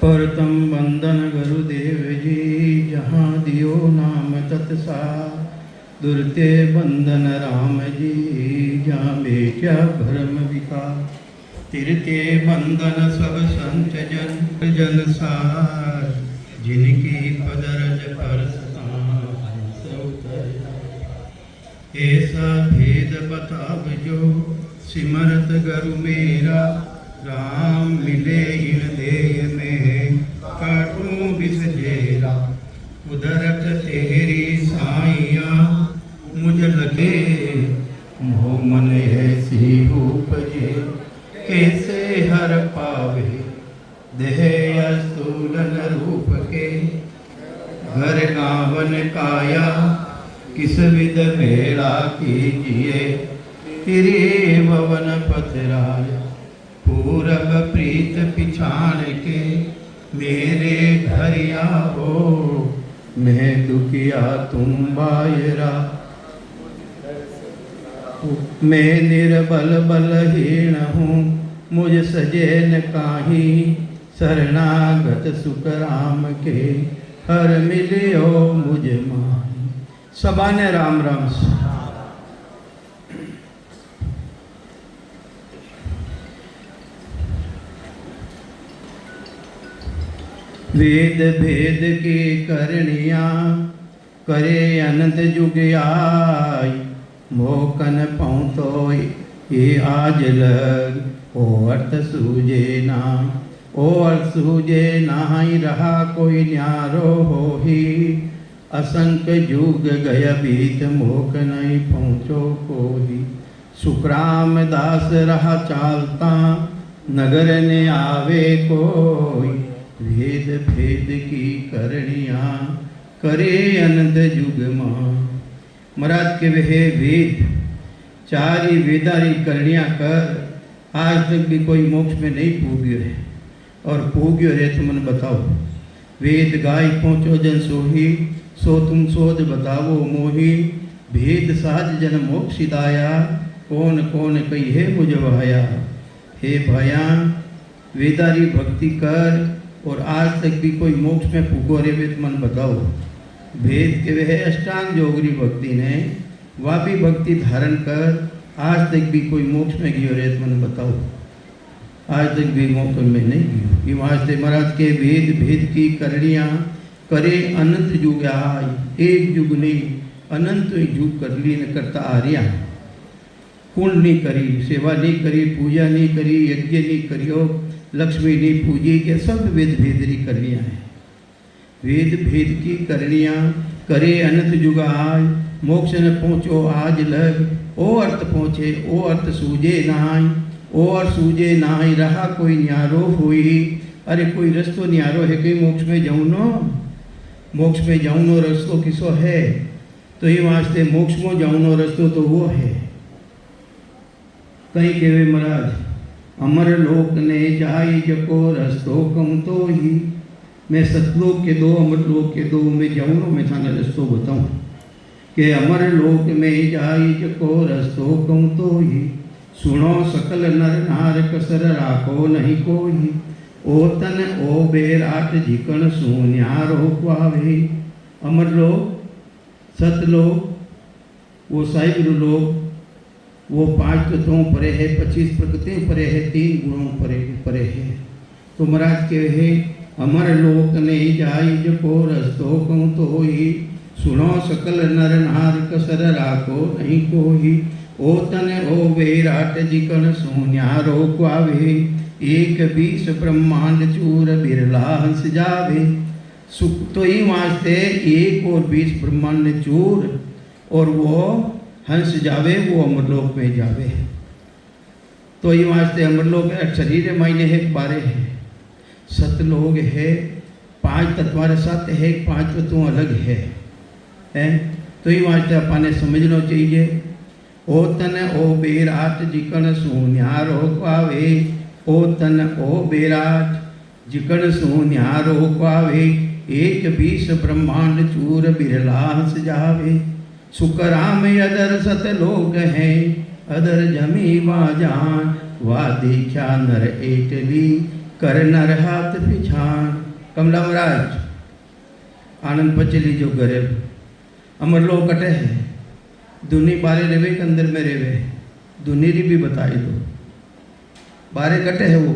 परतम वंदन गुरुदेव जी, जहाँ दियो नाम तत्सा। दुर्ते बंदन राम जी, जहाँ बेचा भरम विकार। तिरते बंदन सब संत जन जन सार, जिनकी पदरज पर ऐसा भेद बताव जो, सिमरत गुरु मेरा। राम मिले इन देह में, काटूं बिस जेरा। उदरत तेरी साइया, मुझ लगे मोह मन ऐसी उपजे। कैसे हर पावे देह अस्तूलन रूप के। घर गावन काया किस विध भेड़ा कीजिए। तिरे भवन पथराय पूरब प्रीत पिछाड़ के। मेरे घर आओ मैं दुखिया तुम बायरा। मैं निर्बल बलहीन हूँ, मुझ सजे न काही। शरणागत सुख राम के, हर मिलियो मुझ माही। सबाने राम राम। वेद भेद की करनिया, करे अनंत जुग आई। मोकन पहुँचो ये आज लग, ओ अर्थ सूझे ना। ओ अर्थ सूझे नाही, रहा कोई न्यारो हो ही। असंख्य जुग गया बीत, मोक नहीं पहुँचो कोई। सुखराम दास रहा चालता, नगर ने आवे कोई। भेद भेद की करनिया, करे अनंत जुग मां। महाराज के वह वेद, चार ही वेदारी करनिया कर, आज तक भी कोई मोक्ष में नहीं पूग्यो है। और पूग्यो रे तो मन बताओ। वेद गाय पहुँचो जन सोही, सो तुम सोध बतावो मोही। भेद साज जन मोक्ष दाया, कौन कौन कही है मुझ भाया। हे भाया, वेदारी भक्ति कर, और आज तक भी कोई मोक्ष में पुगो रे वे मन बताओ। भेद के वह अष्टांग जोगरी भक्ति ने, वह भी भक्ति धारण कर, आज तक भी कोई मोक्ष में गियो रे मन बताओ। आज तक भी मोक्ष में नहीं गियो। ये वास्ते महाराज के वेद भेद की करनिया, करे अनंत जुग आय। एक जुग नहीं, अनंत जुग कर ली न करता आ रहा। कुंड नहीं करी, सेवा नहीं करी, पूजा नहीं करी, यज्ञ नहीं करियो, लक्ष्मी नहीं पूजी, के सब वेद भेदरी करनिया है। वेद भेद की करनिया, करे अनंत जुग आय। मोक्ष न पहुँचो आज लग, ओ अर्थ पहुँचे ओ अर्थ सूझे नाय। ओ अर्थ सूझे नाय, रहा कोई न्यारो होई। अरे कोई रस्तो न्यारो है, कहीं मोक्ष में जाऊँ नो। मोक्ष में जाऊँ नो रस्तो किसो है, तो ये वास्ते मोक्ष में जाऊँ नो रस्तो तो वो है। कहीं केवे महाराज, अमर लोक ने जाई जको रस्तो कहूँ तो ही। मैं सतलोक के दो, अमर लोक के दो में जाऊँ, मैं थाने रस्तो बताऊँ कि अमर लोक में जाई जको रस्तो कहूँ तो ही। सुनो सकल नर नार, कसर राखो नहीं कोई। ओ तन ओ बेराट जिकण सून्यारो पावे। अमर लोक, सतलोक, वो साहिब लोक, वो 5 तत्वों परे है, 25 प्रकृतियों परे है, 3 गुणों परे है। तो महाराज के है, अमर लोक ने जाई जको रस्तो कहूँ तो ही। सुनो सकल नर नार, कसर राखो नहीं कोई। ओ तन ओ बेराट जिकण सून्यारो पावे। एक 20 ब्रह्मांड चूर, बिरला हंस जावे। सुख तो ही वास्ते 1 और 20 ब्रह्मांड चूर, और वो हंस जावे, वो अमरलोक में जावे। तो ये वास्ते अमरलोक शरीर मायने है, 12 है। सतलोक है, 5 तत्वार सत है, 5 तत्व अलग है। तो ये वास्ते अपने समझना चाहिए। ओ तन ओ बेराट जिकण सून्यारो पावे। ओ तन ओ बेराट जिकण सून्यारो पावे। 1 20 ब्रह्मांड चूर, बिरला हंस जावे। सुख राम अदर सतलोक है, अदर जमी बाजान। वा देखा नर एटली, कर नर हाथ पिछाण। कमला महाराज आनंद पचली जो गरीब अमर लोग कटे है दुनी बारे रेवे के अंदर में रेवे दुनीरी भी बताई दो बारे कटे है वो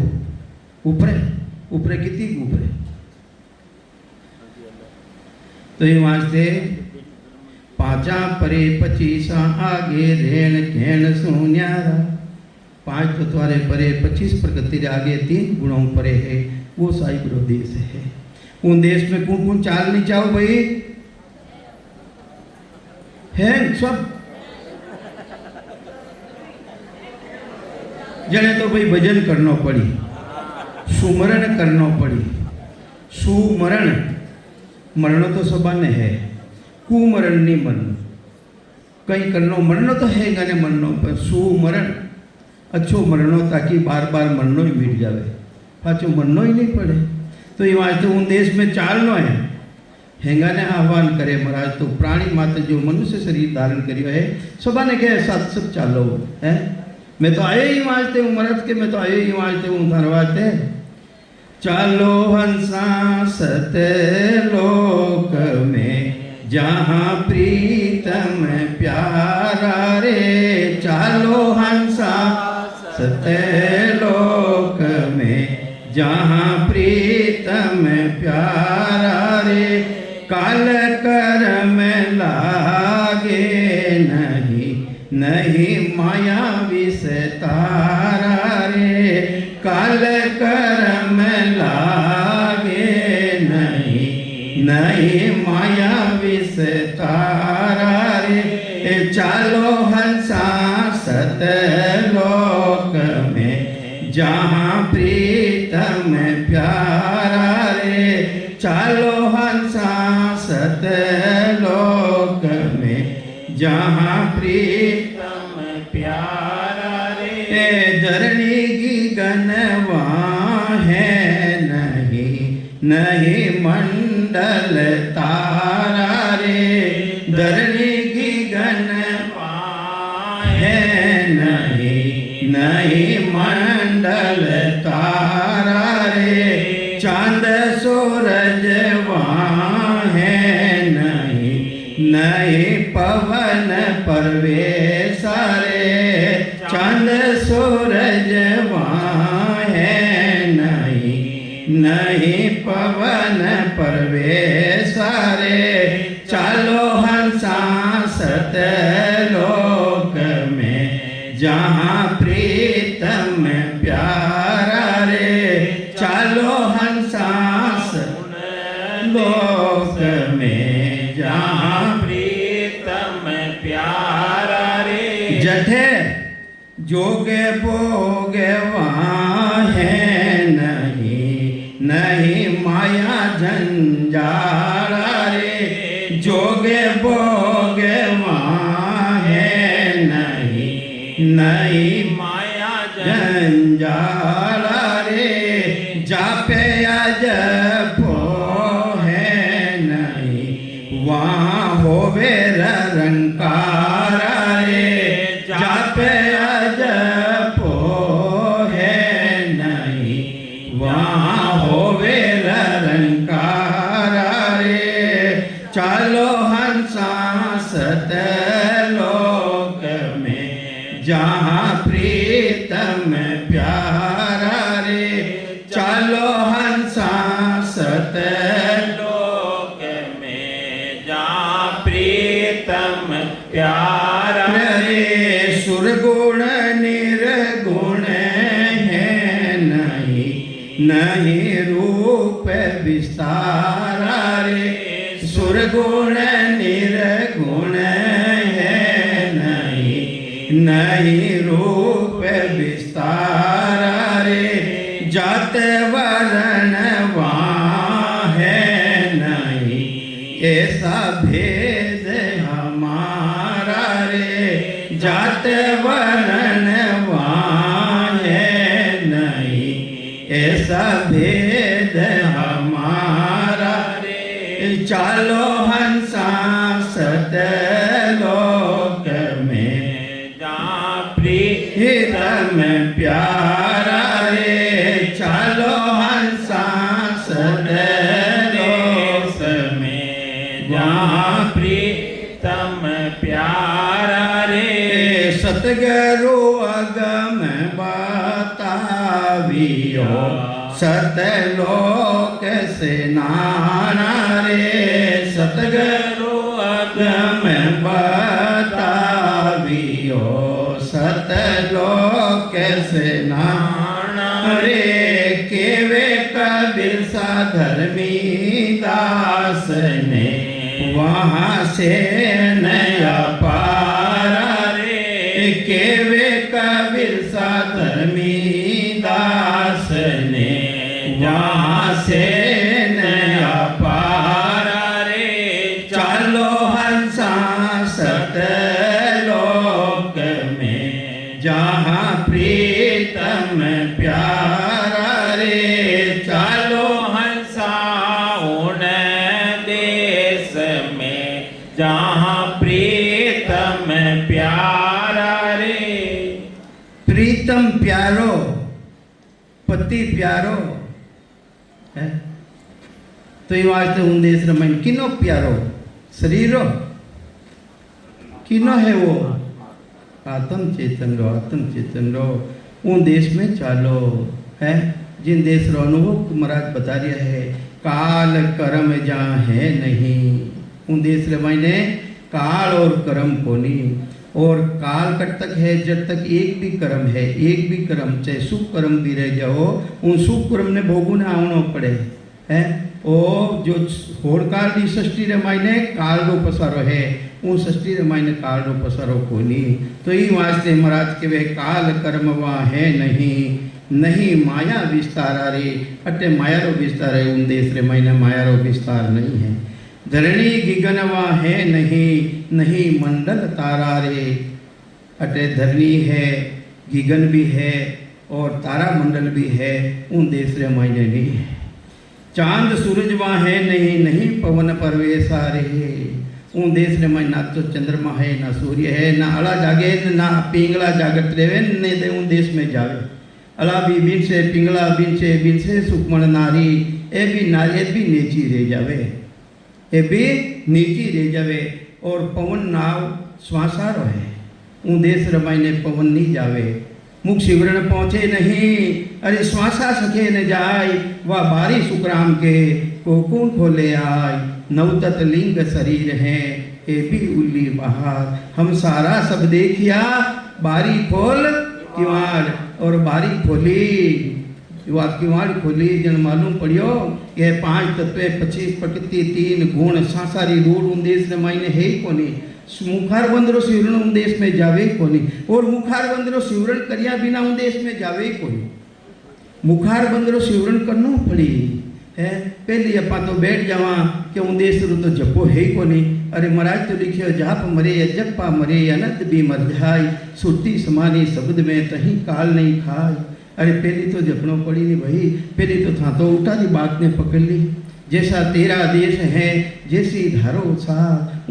ऊपरे ऊपरे कितनी ऊपरे तो ये वास्ते पांचा परे 25 आगे रेण घेण सुन्यारा। 5 तो तुम्हारे परे 25 प्रगति आगे 3 गुणों परे है वो साहिब रो देश है। उन देश में कौन कौन चाल नहीं चाहो भाई है सब जने तो भाई भजन करना पड़ी सुमरण करना पड़ी सुमरण मरण तो सबने है कुमरण नहीं मरना कहीं करनो मरनो तो है गाने मरनो पर सुमरण अच्छो मरनो ताकि बार बार मरनो ही मिट जावे पाछो मरनो ही नहीं पड़े। तो ये वास्ते उन देश में चालनो है हेंगा ने आह्वान करे महाराज तो प्राणी मात्र जो मनुष्य शरीर धारण करियो है सबने कहे साथ सब चालो है मैं तो आए ही वास्ते हूँ महाराज के मैं तो आए ही वास्ते हूँ धन्यवाद चालो हंसा सतलोक में जहाँ प्रीतम प्यारा रे। चालो हंसा सतलोक में जहाँ प्रीतम प्यारा रे। काल कर्म लागे नहीं नहीं माया विस्तारा रे। काल कर्म लागे नहीं नहीं माया विस्तारा रे। चालो हंसा सतलोक में जहाँ प्रीतम प्यारा रे। चालो हंसा सतलोक में जहाँ प्रीतम प्यारा रे। धरणी की गनवा है नहीं नहीं मंडल तारा रे। धरणी की गनवा है नहीं नहीं मंडल तारा रे। चांद सूरज वहाँ है नहीं नहीं पवन परवेश रे। चांद सूरज वहाँ है नहीं नहीं पवन परवेश रे। चालो हंसा सतलोक में जहाँ प्रीतम प्यारा रे। चालो हंसा सतलोक में जहाँ प्रीतम प्यारा रे। जठे जोगे भोगे वहाँ है नहीं नहीं माया झंझारा रे। जोगे भोगे वहाँ है नहीं नहीं माया झंझारा रे। जापे जपो है नहीं वहाँ होवे रंकारा रे। जापे जपो है नहीं वहाँ होवे रंकारा रे। चालो हंसा सतलोक में जहाँ प्रीतम प्यारा रे। चालो हंसा सतलोक में जहाँ प्रीतम प्यारा रे। सुरगुण निर्गुण है नहीं नहीं रूप विस्तारा रे। सुरगुण निर्गुण है नहीं नहीं रूप विस्तारा रे। जात वर्ण वहाँ है नहीं ऐसा भेद हमारा रे। जात वर्ण वहाँ है नहीं ऐसा भेद हमारा रे। चालो हंसा सतलोक में जहाँ प्रीतम प्यारा रे। चालो सतगुरु अगम बतावियो सतलोक से नाना रे सतगुरु अगम बतावियो सतलोक से नाना रे केवे कबीर सा धर्मी दास ने वहाँ से नया पारा रे केवे कबीर सा धर्मी दास ने वहाँ से नया पारा रे चलो हंसा सतलोक में जहाँ प्रीतम प्यारा रे चलो हंसा उन देश में जहाँ प्रीतम प्यारा रे प्रीतम प्यारो पति प्यारो है तो ये वास्ते उन देश रमाइन किनो प्यारो शरीरो किनो है वो आत्म चेतन रो उन देश में चालो है जिन देश रो अनुभव महाराज बता रहा है काल कर्म जहाँ है नहीं उन देश रमाइने काल और कर्म कोनी और काल कट तक है जब तक एक भी कर्म है एक भी कर्म चाहे शुभ कर्म भी रह जाओ उन शुभ कर्म ने भोगुने आवनो पड़े है ओ जो होड़काल दी षष्ठी रमाइने काल रो पसारो है उन षष्ठी रमाइने काल रो पसारो कोनी तो ये वास्ते महाराज के वे काल कर्म वहाँ है नहीं माया विस्तारा रे अटे माया रो विस्तार है उन देश रमाइने माया रो विस्तार नहीं है धरणी गिगनवा है नहीं मंडल तारा रे अटे धरणी है गिगन भी है और तारा मंडल भी है उन देश रे मायने नहीं है चांद सूरज वहाँ है नहीं पवन परवेशा रे उन देश रे मायने ना तो चंद्रमा है ना सूर्य है ना अला जागे ना पिंगला जागत रेवे ने दे उन देश में जावे अला भी बिन से पिंगला बिन से सुकमण नारी ए भी नारी भी नेची रह जावे ये भी नीची रह जावे और पवन नाव श्वासारो है उन देश रमाइने पवन नहीं जावे मुख शिवरण पहुँचे नहीं अरे श्वासा सके न जाय वह बारी सुकराम के कोकुन खोले आय नवतत लिंग शरीर है ये भी उल्ली बहार हम सारा सब देखिया बारी खोल किवाड़ और बारी खोली किवाड़ खोली जन मालूम पड़ियो ये 5 तत्व 25 प्रकृति 3 गुण सांसारी रूढ़ उन देश ने मायने है ही कोनी मुखार बंदरो शिवरण उन देश में जावे कोनी और मुखार बंदरो शिवरण करिया बिना उन देश में जावे कोनी मुखार बंदरो शिवरण करना पड़ी है पहली अपा तो बैठ जावा कि उन देश रो तो जपो है ही कोनी अरे महाराज तो लिखियो जाप मरे जप्पा मरे अनंत भी मर जाय सुरती समानी शब्द में तही काल नहीं खाय अरे पहली तो जपनो पड़ी नहीं भाई पहली तो था तो उठा दी बात ने पकड़ ली जैसा तेरा देश है जैसी धारो सा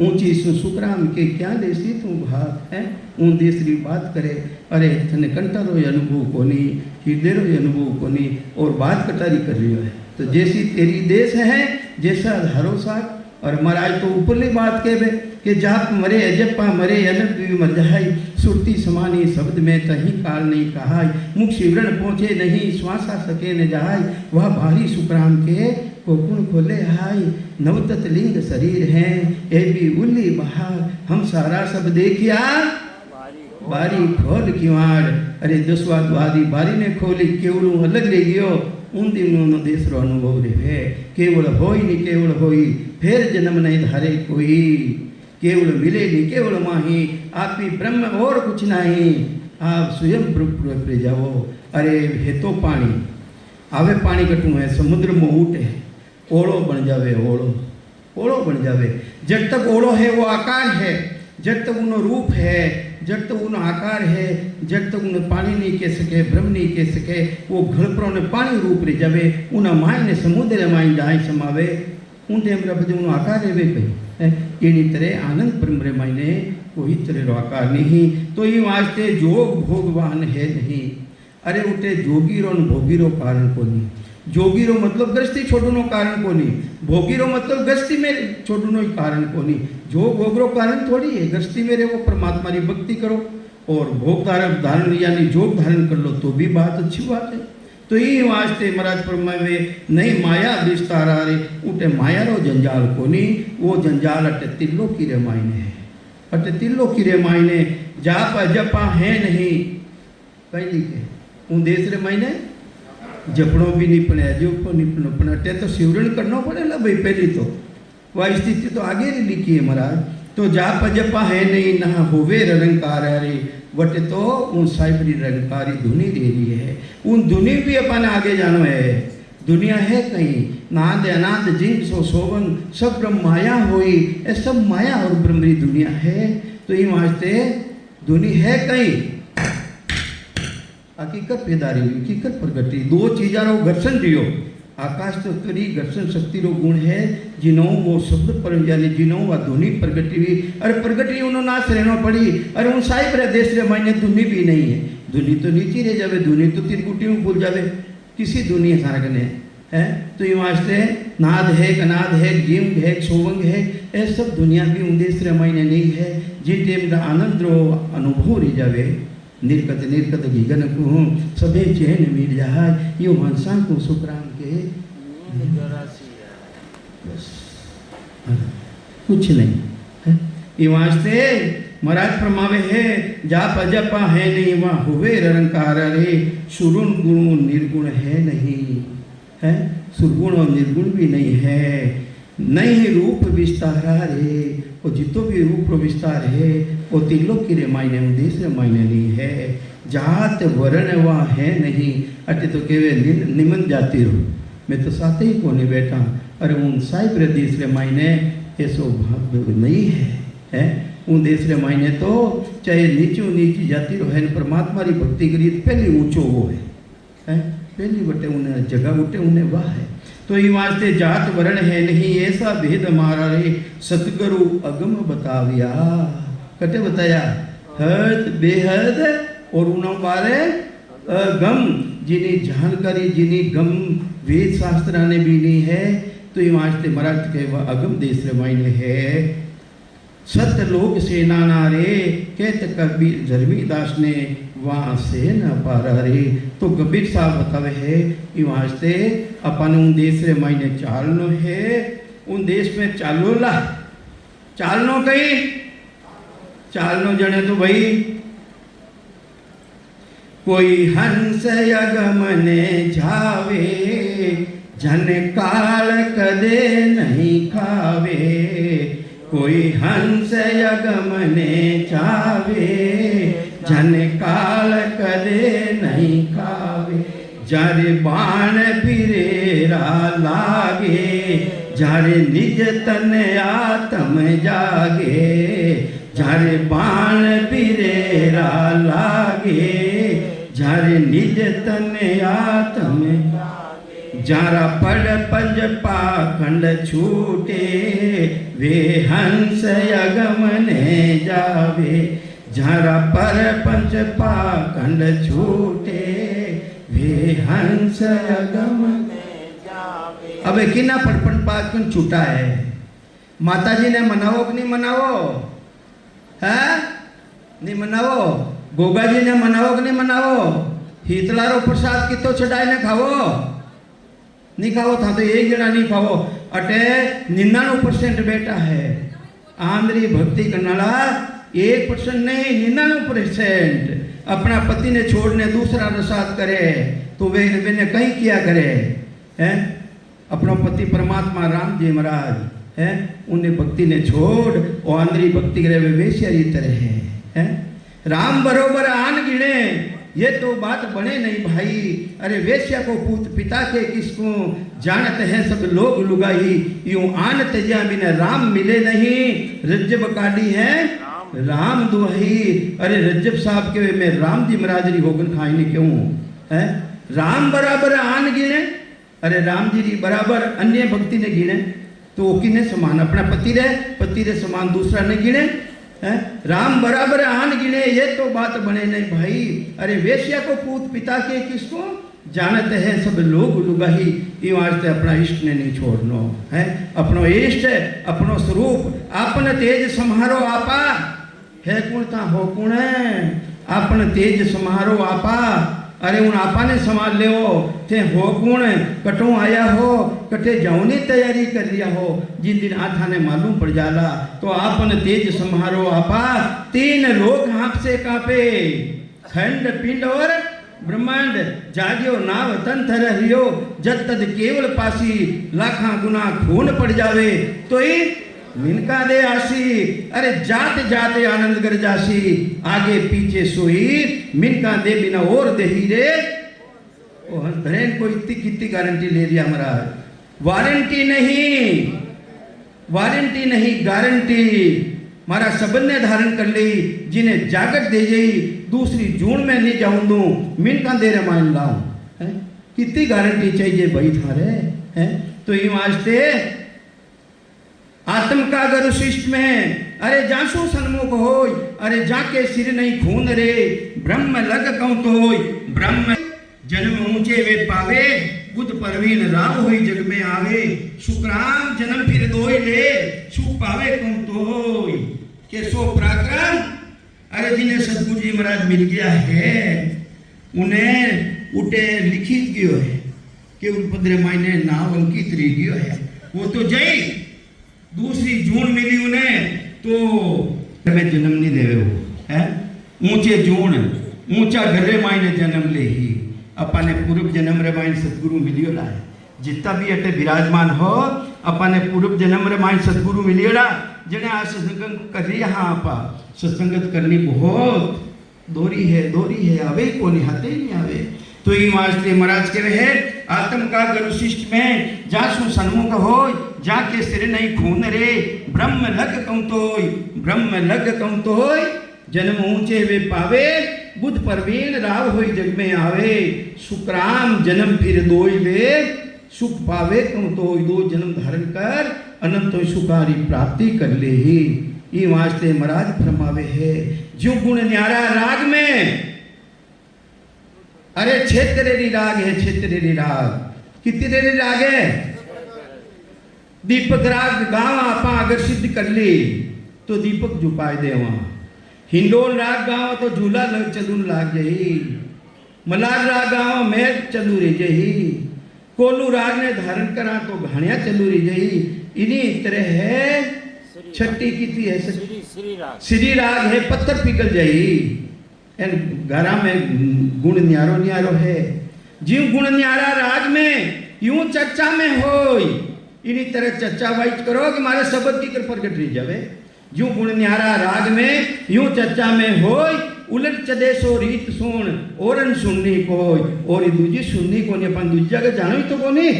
ऊंची सुसुकराम के क्या देसी तू भाग है उन देश की बात करे अरे थने कंटारो अनुभव कोनी हृदय रो अनुभव कोनी और बात कटारी कर रही है तो जैसी तेरी देश है जैसा धारो सा और महाराज तो ऊपरली बात कहे कि जाप मरे अजप्पा मरे अनंत भी मर जाय सुरती समानी शब्द में तही काल नहीं कहाय मुख शिवरण पहुँचे नहीं श्वासा सके न जाय वह भारी सुकराम के कोकुन खोले हाय नवतत लिंग शरीर है ए भी उल्ली बहार हम सारा सब देखिया बारी खोल किवाड़ अरे 10वां द्वारी बारी ने खोली केवड़ू अलग रह गयो उन दिनों देश रो अनुभव रहे केवल होई नहीं केवल होई फिर जन्म नहीं धारे कोई केवल मिले नहीं केवल माही आप भी ब्रह्म और कुछ नहीं आप स्वयं प्रभु जाओ अरे है तो पानी आवे पानी कटू है समुद्र में ऊट है ओढ़ो बन जावे ओढ़ो बन जावे जब तक ओढ़ो है वो आकार है जब तक उन्हों रूप है जब तक उन्हों आकार है जब तक उन्हें पानी नहीं कह सके ब्रह्म नहीं कह सके वो घड़परों ने पानी रूप रह जावे उन्हें माय ने समुद्र माय जाए समावे उन टेम बजे उन्हों आकार रहे कहीं एनी तरह आनंद ब्रह्म मायने कोई तरह आकार नहीं तो ये वास्ते जोग भोगवान है नहीं अरे उठे जोगीरो भोगीरो कारण को नहीं जोगीरो मतलब गृहस्थी छोड़नो कारण को नहीं भोगीरो मतलब गृहस्थी में छोड़नो ही कारण को नहीं जो भोगरो कारण थोड़ी है गृहस्थी में रहो परमात्मा की भक्ति करो और भोग धारण यानी जोग धारण कर लो तो भी बात अच्छी बात है। तो ये वास्ते महाराज फरमावे नहीं माया विस्तारा रे उठे माया रो जंजाल को नहीं, वो जंजाल अटे तिल्लो की रे मायने है, अटे तिल्लो की रे मायने जापा जपा है नहीं कई लिखे उन देश रे मायने जपड़ो भी नहीं पड़े जो नहीं पड़े अटे तो सिवरण करना पड़ेगा भाई। पहली तो वह स्थिति तो आगे नहीं लिखी है महाराज। तो जाप जपा है नहीं ना होवे रंकार रे वटे तो उन साइबरी रंगकारी धुनी दे रही है। उन धुनी भी अपन आगे जानो है। दुनिया है कहीं नाद अनाद जिन सो सोवन सब ब्रह्म माया हुई, ये सब माया और ब्रह्मरी दुनिया है। तो ये वास्ते दुनी है कहीं हकीकत पैदारी हुई, हकीकत प्रगति दो चीजा रो घर्षण रियो। आकाश तो तरी घर्षण शक्ति रो गुण है जिनो वो शब्द पर यानी जिनो वह ध्वनि प्रगति हुई। अरे प्रगति उन्होंने नाश रहना पड़ी। अरे उन साहिब रे देश रे मायने ध्वनि भी नहीं है। ध्वनि तो नीचे रह जावे, ध्वनि तो तिरकुटी में भूल जावे किसी दुनिया सारा ने है। तो ये वास्ते नाद है कनाद है जिम है सोवंग है ये सब दुनिया भी उन देश रे मायने नहीं है। जिन टेम का आनंद रो अनुभव रह जावे निर्कत निर्कत गीगन को सभे चैन मिल जाए यो मनसा को सुखराम के कुछ नहीं है। ये वास्ते महाराज फरमावे है जाप जपा है नहीं वहाँ हुए रंकार रे सुरुण गुण निर्गुण है नहीं है। सुरगुण और निर्गुण भी नहीं है। नहीं रूप विस्तारा रे वो जितो भी रूप विस्तार है वो तिल्लो की रे मायने उदेश रे मायने नहीं है। जात वर्ण वह है नहीं अटे तो केवे निमन जाती रो मैं तो साथ ही कोने बैठा। अरे उन साहिब रे देश रे मायने ऐसो भाव नहीं है। उन देश रे मायने तो चाहे नीचो नीची जाती रो है परमात्मा री भक्ति करी पहली ऊंचो वो है पहली बटे उन्हें जगह उठे उन्हें वाह है। तो ये वास्ते जात वर्ण है नहीं ऐसा भेद मारा रे सतगुरु अगम बताविया कटे बताया हद बेहद और उन्हों बारे गम जिन्हें जानकारी जिन्हें गम वेद शास्त्र ने भी नहीं है। तो ये वास्ते महाराज के वह अगम देश रे मायने है। सत्य लोक से नाना रे कहते कबीर धर्मीदास ने वहाँ से न पारा रे। तो कबीर साहब बतावे है कि वास्ते अपन उन देश रे मायने चालनो है। उन देश में चालो ला चालनो कहीं चालनो जने तो भाई कोई हंस अगमने जावे जन काल कदे नहीं खावे। कोई हंस अगमने जावे जन काल कदे नहीं खावे। जारे बाण फिरेरा लागे जारे निज तन आत्म जागे। जारे बाण फिरेरा लागे जारे निज तन आत्म जारा पड़ पंज पाखंड छूटे वे हंस अगमने जावे। जारा पर पंच पाखंड छूटे वे हंस अगमने जावे। अब किना पड़पन पाखंड छूटा है माता जी ने मनावो कि नहीं मनावो है नहीं मनावो। गोगा जी ने मनावो कि नहीं मनावो। हीतलारो प्रसाद कितो चढ़ाए ने खावो नहीं खावो था तो एक जना नहीं खावो। अटे 99% बेटा है आंध्री भक्ति करनाला 1% नहीं 99% अपना पति ने छोड़ने दूसरा रसाद करे तो वे ने कहीं किया करे है। अपना पति परमात्मा राम जी महाराज है उन्हें भक्ति ने छोड़ और आंध्री भक्ति करे वे वेश्यारी तरह है। राम बरोबर आन गिने ये तो बात बने नहीं भाई। अरे वेश्या को पूत पिता के किसको जानते हैं सब लोग लुगाई। यूं आन तेजा बिना राम मिले नहीं रज्जब काढ़ी है राम दुहाई। अरे रज्जब साहब के मैं राम जी महाराजरी होगन खाई नहीं क्यों है। राम बराबर आन गिने अरे राम जी बराबर अन्य भक्ति ने गिने तो वो किने समान अपना पति रे समान दूसरा ने गिने है। राम बराबर आन गिने ये तो बात बने नहीं भाई। अरे वेश्या को पूत पिता के किसको जानते हैं सब लोग लुगाही। ये वास्ते अपना इष्ट ने नहीं छोड़नो है। अपनो इष्ट अपनो स्वरूप आपन तेज संहारो आपा है कौन था हो कौन है आपन तेज समारो आपा। अरे उन आपा ने संभाल ले थे हो गुण कटों आया हो कटे जाऊने तैयारी कर लिया हो। जिन दिन आथा ने मालूम पड़ जाला तो आपन तेज समारो आपा। तीन लोग हाथ से कांपे खंड पिंड और ब्रह्मांड जाग्यो नाव तन थरियो जद तद केवल पासी लाखा गुना खून पड़ जावे तो ही मिनका दे आसी। अरे जाते जाते आनंद कर जासी आगे पीछे सोई मिनका दे बिना और दे ही रे। ओ धरेन को इतनी कितनी गारंटी ले लिया हमारा वारंटी नहीं गारंटी मारा सबन ने धारण कर ली जिन्हें जागत दे जाई दूसरी जून में नहीं जाऊं दू मिनका दे रे मान लाऊं। कितनी गारंटी चाहिए भाई थारे हैं। तो ये वास्ते आत्म का अगर शिष्ट में अरे जासू सन्मुख हो अरे जाके सिर नहीं खून रे ब्रह्म लग कहूं तो हो ब्रह्म जन्म ऊंचे वे पावे बुद्ध परवीन राम हुई जग में आवे सुखराम जन्म फिर दोई ले सुख पावे कहूं तो हो के सो पराक्रम। अरे जिन्हें सतगुरु जी महाराज मिल गया है उन्हें उठे लिखित गयो है कि उनपद्रे मायने नाम अंकित रह गयो है। वो तो जय दूसरी जून मिली उन्हें तो मैं जन्म नहीं देवे वो है ऊंचे जून ऊंचा घरे मायने जन्म ले ही अपने पूर्व जन्म रे मायने सतगुरु मिलियोला है। जितना भी अटे विराजमान हो अपने पूर्व जन्म रे मायने सतगुरु मिलियोला जने आ सत्संग कर रही हाँ आपा सत्संगत करनी बहुत दोरी है आवे को नहीं हाथे नहीं आवे। तो ये वास्ते महाराज कहे है आत्म का गरुशिष्ट में जासु सन्मुख हो जाके सिर नहीं खून रे ब्रह्म लग कहूं तो जन्म ऊंचे वे पावे बुद्ध परवीन राव होई जग में आवे सुखराम जन्म फिर दोई वे सुख पावे कहूं तो दो जन्म धारण कर अनंत सुखारी प्राप्ति कर ले ही। ये वास्ते महाराज फरमावे है जो गुण न्यारा राग में अरे क्षेत्रेरी राग है क्षेत्रेरी राग कितने राग है दीपक राग गाँव आपा अगर सिद्ध कर ली तो दीपक झुपाए दे वहां। हिंडोल राग गाँव तो झूला चलून लाग जाही मलार राग गाँव में चलू रही जाही कोलू राग ने धारण करा तो घाणिया चलू रही जाही। इन्हीं तरह है छठी की है श्री राग है पत्थर पिघल जाही घरा में गुण न्यारो है जीव गुण न्यारा राग में यूं चर्चा में हो इन्हीं तरह चर्चा वाइट करो कि मारे शब्द की कृपा प्रकट रही जावे। जो गुण न्यारा राग में यूं चर्चा में हो उलट चदे सो रीत सुन औरन सुननी कोई और दूजी सुननी को नहीं अपन दूजी जगह जानो ही तो को नहीं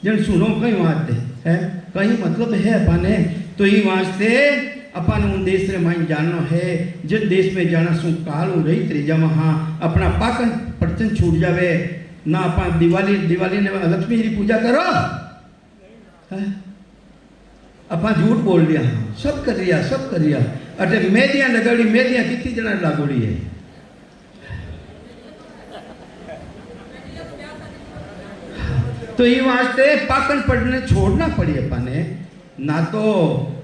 जन सुनो कहीं वास्ते है कहीं मतलब है अपने। तो ये वास्ते अपन उन देश रे माइन जानो है जिन देश में जाना सु काल रही त्रिजा वहाँ अपना पाकन प्रचन छूट जावे ना अपन दिवाली ने लक्ष्मी जी पूजा करो अपन झूठ बोल दिया सब कर रिया अरे मेहदियां लगाड़ी मेहदियां कितनी जना लागोड़ी है। तो ये वास्ते पाकन पड़ने छोड़ना पड़ी अपने ना तो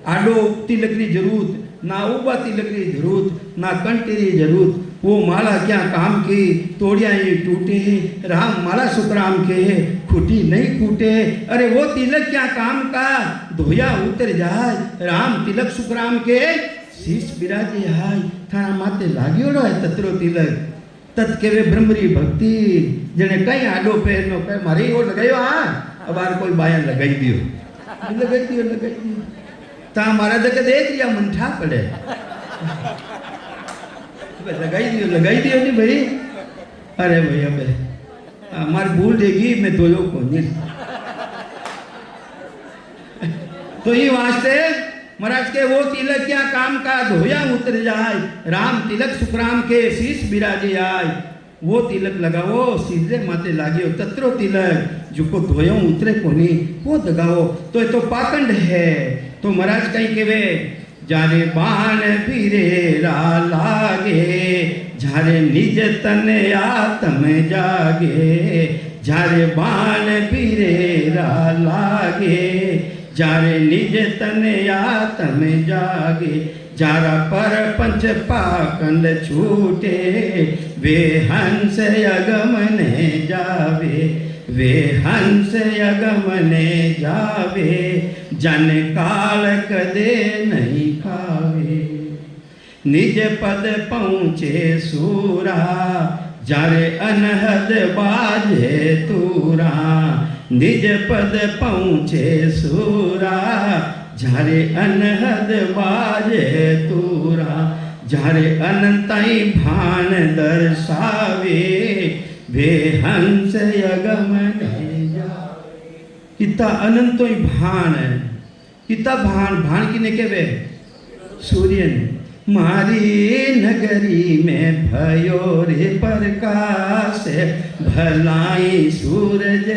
आडो तिलक की जरूरत ना उबा तिलक की जरूरत ना कंटे की जरूरत वो माला क्या काम की तोड़िया ये टूटे राम माला सुखराम के खुटी नहीं फूटे। अरे वो तिलक क्या काम का धोया उतर जाए राम तिलक सुखराम के शीश बिराजे हाय थाना माते लाग्यो है तत्रो तिलक तत्के वे ब्रह्मरी भक्ति जने कई आडो पैर नो कई मारी वो लगायो हाँ अबार कोई बाया लगाई दियो ता मारा जगह देख लिया मंठा पड़े लगाई दियो नहीं भाई। अरे भैया भाई हमारी भूल देगी मैं दोयो को नहीं। तो ये वास्ते महाराज के वो तिलक क्या काम का धोया उतर जाए राम तिलक सुखराम के शीश बिराजे आए वो तिलक लगाओ सीधे माते लागियो तत्रो तिलक जो धोयो उतरे कोनी वो दगाओ। तो ये तो पाखंड है। तो महाराज कहीं के वे जारे बाण फिरेरा लागे झारे निज तन आत्म जागे झारे बाण फिरेरा लागे जारे निज तन आत्म जागे जारा पर पंच पाकंद छूटे, वे हंस अगमने जावे, वे हंस अगमने जावे, जन काल कदे नहीं खावे। निज पद पहुँचे सूरा, जारे अनहद बाजे तूरा, निज पद पहुँचे सूरा, जारे अनहद बाजे तूरा, जारे अनंताई भान दर्शावे, वे हंस अगमने जावे। किता अनंतोई भान, किता भान, भान किने केवे? सूर्य ने। मारी नगरी में भयो रे प्रकाश, भलाई सूरज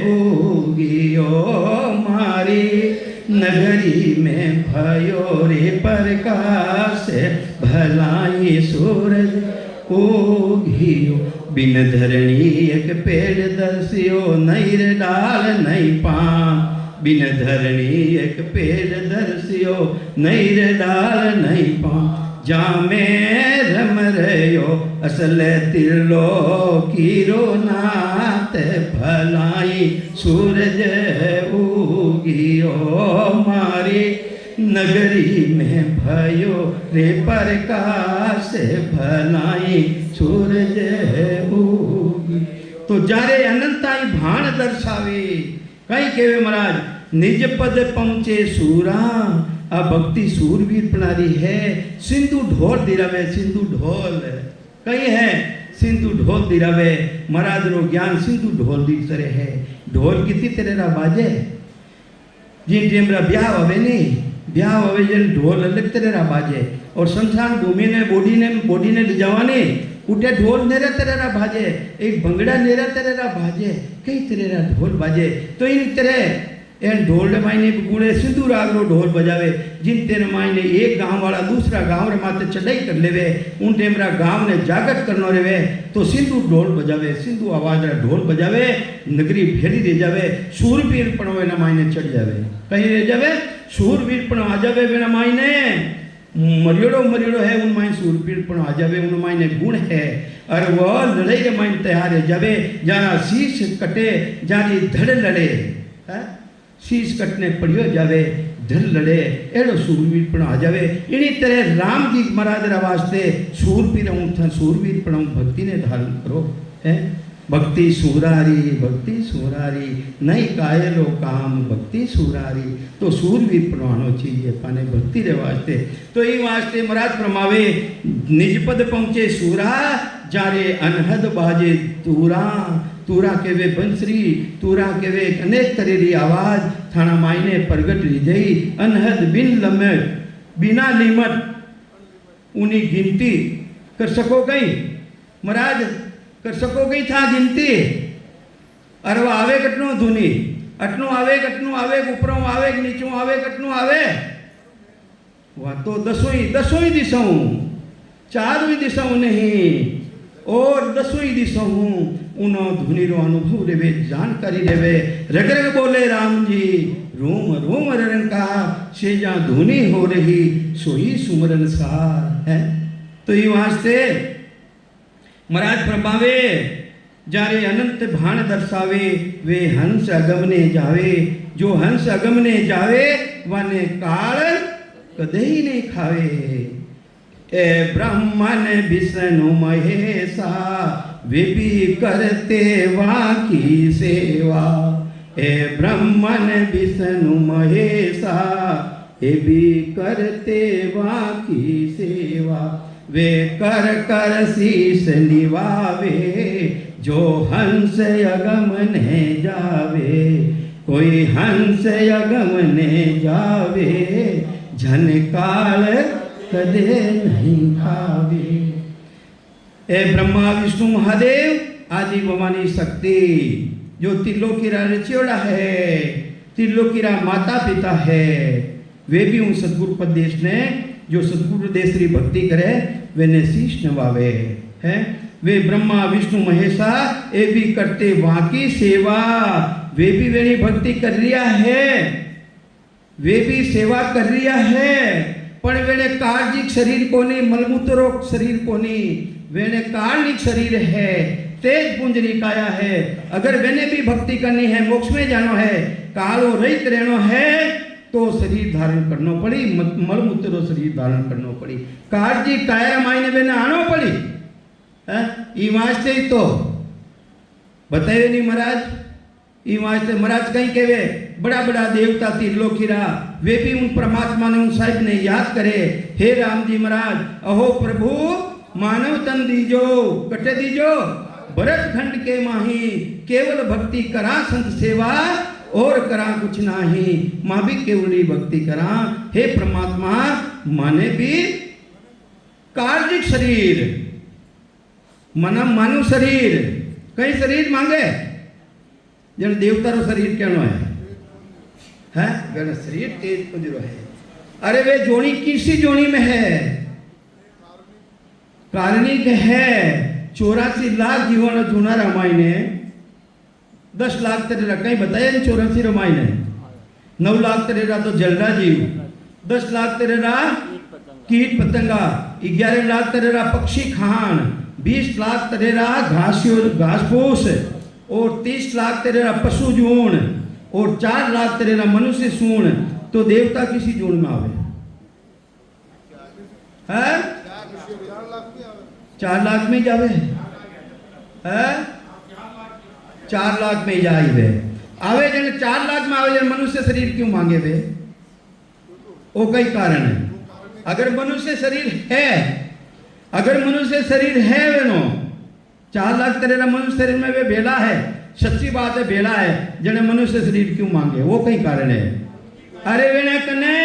उगियो, मारी नगरी में भयो रे प्रकाश, भलाई सूरज उगियो। बिन धरणी एक पेड़ दर्शियो, नहीं रे डाल नहीं पां, बिन धरणी एक पेड़ दर्शियो, नहीं रे डाल नहीं पां, जा में रम रयो असल त्रिलोकीरो नाथ, भलाई सूरज उगियो, मारी नगरी में भयो रे प्रकाश, भलाई सूरज उगी। तो जारे अनंताई भाण दर्शावे, कई केवे महाराज, निज पद पहुँचे सूरा, आ भक्ति सूरवीर प्रणाली है। सिंधु ढोल दिरावे, सिंधु ढोल कई है, सिंधु ढोल दिरावे, महाराज रो ज्ञान सिंधु ढोल दी तरह है। ढोल कितनी तरह बाजे, जिन टेमरा ब्याह हवे नहीं, ब्याह हवे जन ढोल अलग तरह बाजे, और संसार भूमि ने बोडी ने ले जवाने उठे ढोल नेरा तेरा भाजे, एक भंगड़ा नेरा तेरा भाजे, कई तेरा ढोल बाजे। तो इन तरह एन ढोल मायने गुड़े सिंधु राग रो ढोल बजावे, जिन तेरे मायने एक गांव वाला दूसरा गांव रे माथे चढ़ाई कर लेवे, उन टेमरा गांव ने जागत करनो रेवे, तो सिंधु ढोल बजावे, सिंधु आवाज रा ढोल बजावे, नगरी भेड़ी रह जावे, सूरवीर पण एना मायने चढ़ जावे, कहीं रह जावे सूरवीर पण आ जावे बेना मायने, मरियोड़ो है उन माइन सूरवीर पण आ जावे, उन मायने गुण है, और वो लड़ाई के माइन तैयार है जावे, जाना शीश कटे जारी धड़ लड़े, शीश कटने पड़ियो जावे, धड़ लड़े, एड़ो सूरवीर पण आ जावे। इनी तरह राम जी महाराज रा वास्ते सूरवीर था, सूरवीर पण भक्ति ने धारण करो है, भक्ति सूरारी नहीं कायलो काम, भक्ति सूरारी, तो सूरवीर बनवानो चाहिए पाने भक्ति रे वास्ते। तो ये वास्ते महाराज फरमावे, निज पद पहुँचे सूरा, जारे अनहद बाजे तूरा, तूरा केवे बंसरी, तूरा केवे अनेक तरह की आवाज, थाना मायने प्रगट रिजई, अनहद बिन लमट बिना लिमट उनी गिनती कर सको गई, महाराज कर सको गई था गिनती, अरे वो आवे कटनो धुनी, अटनो आवे कटनो आवे, ऊपरों आवे नीचों आवे कटनो आवे, वह तो दसों दिशाओं, चारों दिशाओं नहीं, और दसों दिशाओं उनो धुनी रो अनुभव लेवे, जानकारी लेवे। रग रग बोले राम जी, रोम रोम रंका, से जहाँ धुनी हो रही सोई सुमरन सार है। तो ये वास्ते महाराज प्रभावे, जारे अनंत भाण दर्शावे, वे हंस अगमने जावे, जो हंस अगमने जावे वाने काल कदे ही नहीं खावे। ए ब्रह्मन विष्णु महेशा, वे भी करते वहाँ की सेवा, ए ब्रह्मन विष्णु महेशा, ये भी करते वहाँ की सेवा, वे कर कर शीश निवावे, जो हंस अगमने जावे, कोई हंस अगमने जावे, झनकाल कदे नहीं खावे। ए ब्रह्मा विष्णु महादेव आदि भवानी शक्ति, जो त्रिलोकीरा रचियोड़ा है, त्रिलोकीरा माता पिता है, वे भी उन सदगुरु उपदेश ने, जो सदगुरु देश री भक्ति करे वे ने शीश नवावे है। वे ब्रह्मा विष्णु महेशा ये भी करते वहाँ की सेवा, वे भी मेरी भक्ति कर रिया है, वे भी सेवा कर रिया है, पण वेने कार्जिक शरीर कोनी, मलमूत्रो शरीर कोनी, वेने कार्णिक शरीर है, तेज पुंजरी काया है। अगर वेने भी भक्ति करनी है, मोक्ष में जानो है, कालो रहित रहनो है, तो शरीर धारण करनो पड़ी, मलमूत्रो शरीर धारण करनो पड़ी, कार्जिक काया मायने वेने आनो पड़ी। ई वास्ते तो बताए नहीं महाराज, ई वास्ते महाराज कहीं कहवे बड़ा बड़ा देवता तिरलोकीरा वे भी उन परमात्मा ने उन साहिब ने याद करे, हे राम जी महाराज अहो प्रभु मानव तन दीजो, कटे दीजो भरत खंड के माही, केवल भक्ति करा संत सेवा और करा कुछ नाही, मां भी केवली भक्ति करा। हे परमात्मा माने भी कार्जिक शरीर मना मानु शरीर, कई शरीर मांगे जन देवता रो शरीर कहनो है गण शरीर तेज पुंजरो है। अरे वे जोड़ी किसी जोड़ी में है, कार्णिक है। 84 लाख जीवन जूना रामायण ने 10 लाख तेरे कहीं बताया नहीं 84 रामायण है। 9 लाख तेरे तो जलरा जीव, 10 लाख तेरे कीट पतंगा, 11 लाख तेरे पक्षी खान, 20 लाख तेरे घास फूस और 30 लाख तेरे पशु जून और 4 लाख तेरे मनुष्य सूण। तो देवता किसी जून में आवे है? 4 लाख में जावे है? 4 लाख में जाए आवे जन 4 लाख में आवे जन मनुष्य शरीर क्यों मांगे वे? वो कई कारण है। अगर मनुष्य शरीर है, अगर मनुष्य शरीर है वेनो 4 लाख तेरे मनुष्य शरीर में वे बेला है, सच्ची बात है बेला है, जने मनुष्य शरीर क्यों मांगे? वो कई कारण है। अरे वेने कने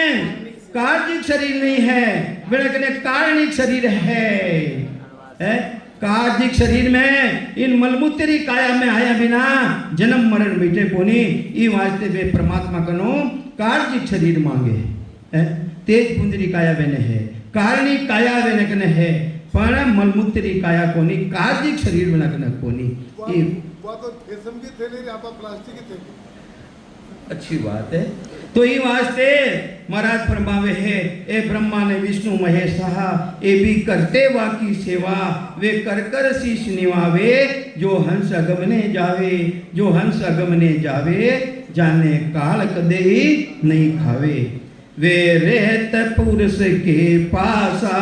कार्जिक शरीर नहीं है, वेने कने कार्णिक शरीर है? कार्जिक शरीर में इन मलमूत्री काया में आया बिना जन्म मरण बैठे कोनी, ई वास्ते वे परमात्मा कनो कार्जिक शरीर मांगे है। तेज पुंजरी काया वेने है, कार्णिक काया वेने कने है, पर मलमूत्री काया कोनी, कार्जिक शरीर वेने कने कोनी। ये तो फेसम की थैली रे आपा प्लास्टिक की थैली। अच्छी बात है। तो ये वास्ते महाराज फरमावे है, ए ब्रह्मा ने विष्णु महेश सहा ए भी करते वाकी सेवा, वे कर कर शीश निवावे, जो हंस अगमने जावे, जो हंस अगमने जावे, जाने काल कदे ही नहीं खावे। वे रहत पुरुष के पासा,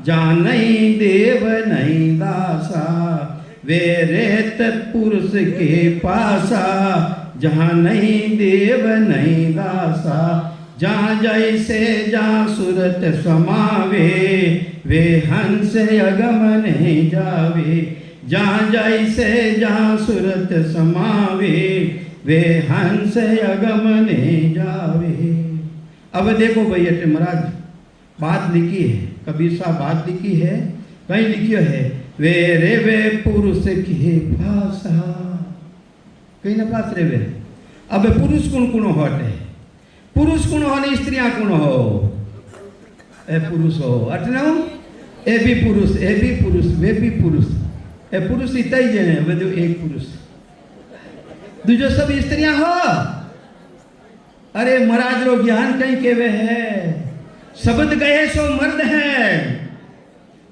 जानई देव नहीं दासा। वे रहत पुरुष के पासा, जहाँ नहीं देव नहीं दासा। जहाँ जैसे जहाँ सूरत समावे, वे हंस अगम नहीं जावे। जहाँ जैसे जहाँ सूरत समावे, वे हंस अगम नहीं जावे। अब देखो भाई अटे महाराज बात लिखी है, कबीर साहब बात लिखी है, कहीं लिखियो है, वे रे वे पुरुष के भाषा, कहीं ना पास रे वे। अब पुरुष कौन कौन होते? पुरुष कौन हो ने स्त्रियां कौन हो? ए पुरुष हो अटना ए भी पुरुष, ए भी पुरुष, वे भी पुरुष, ए पुरुष इतना ही जने वे तो एक पुरुष, दूसरे सब स्त्रियां हो। अरे महाराज रो ज्ञान कहीं केवे है, शब्द गए सो मर्द है,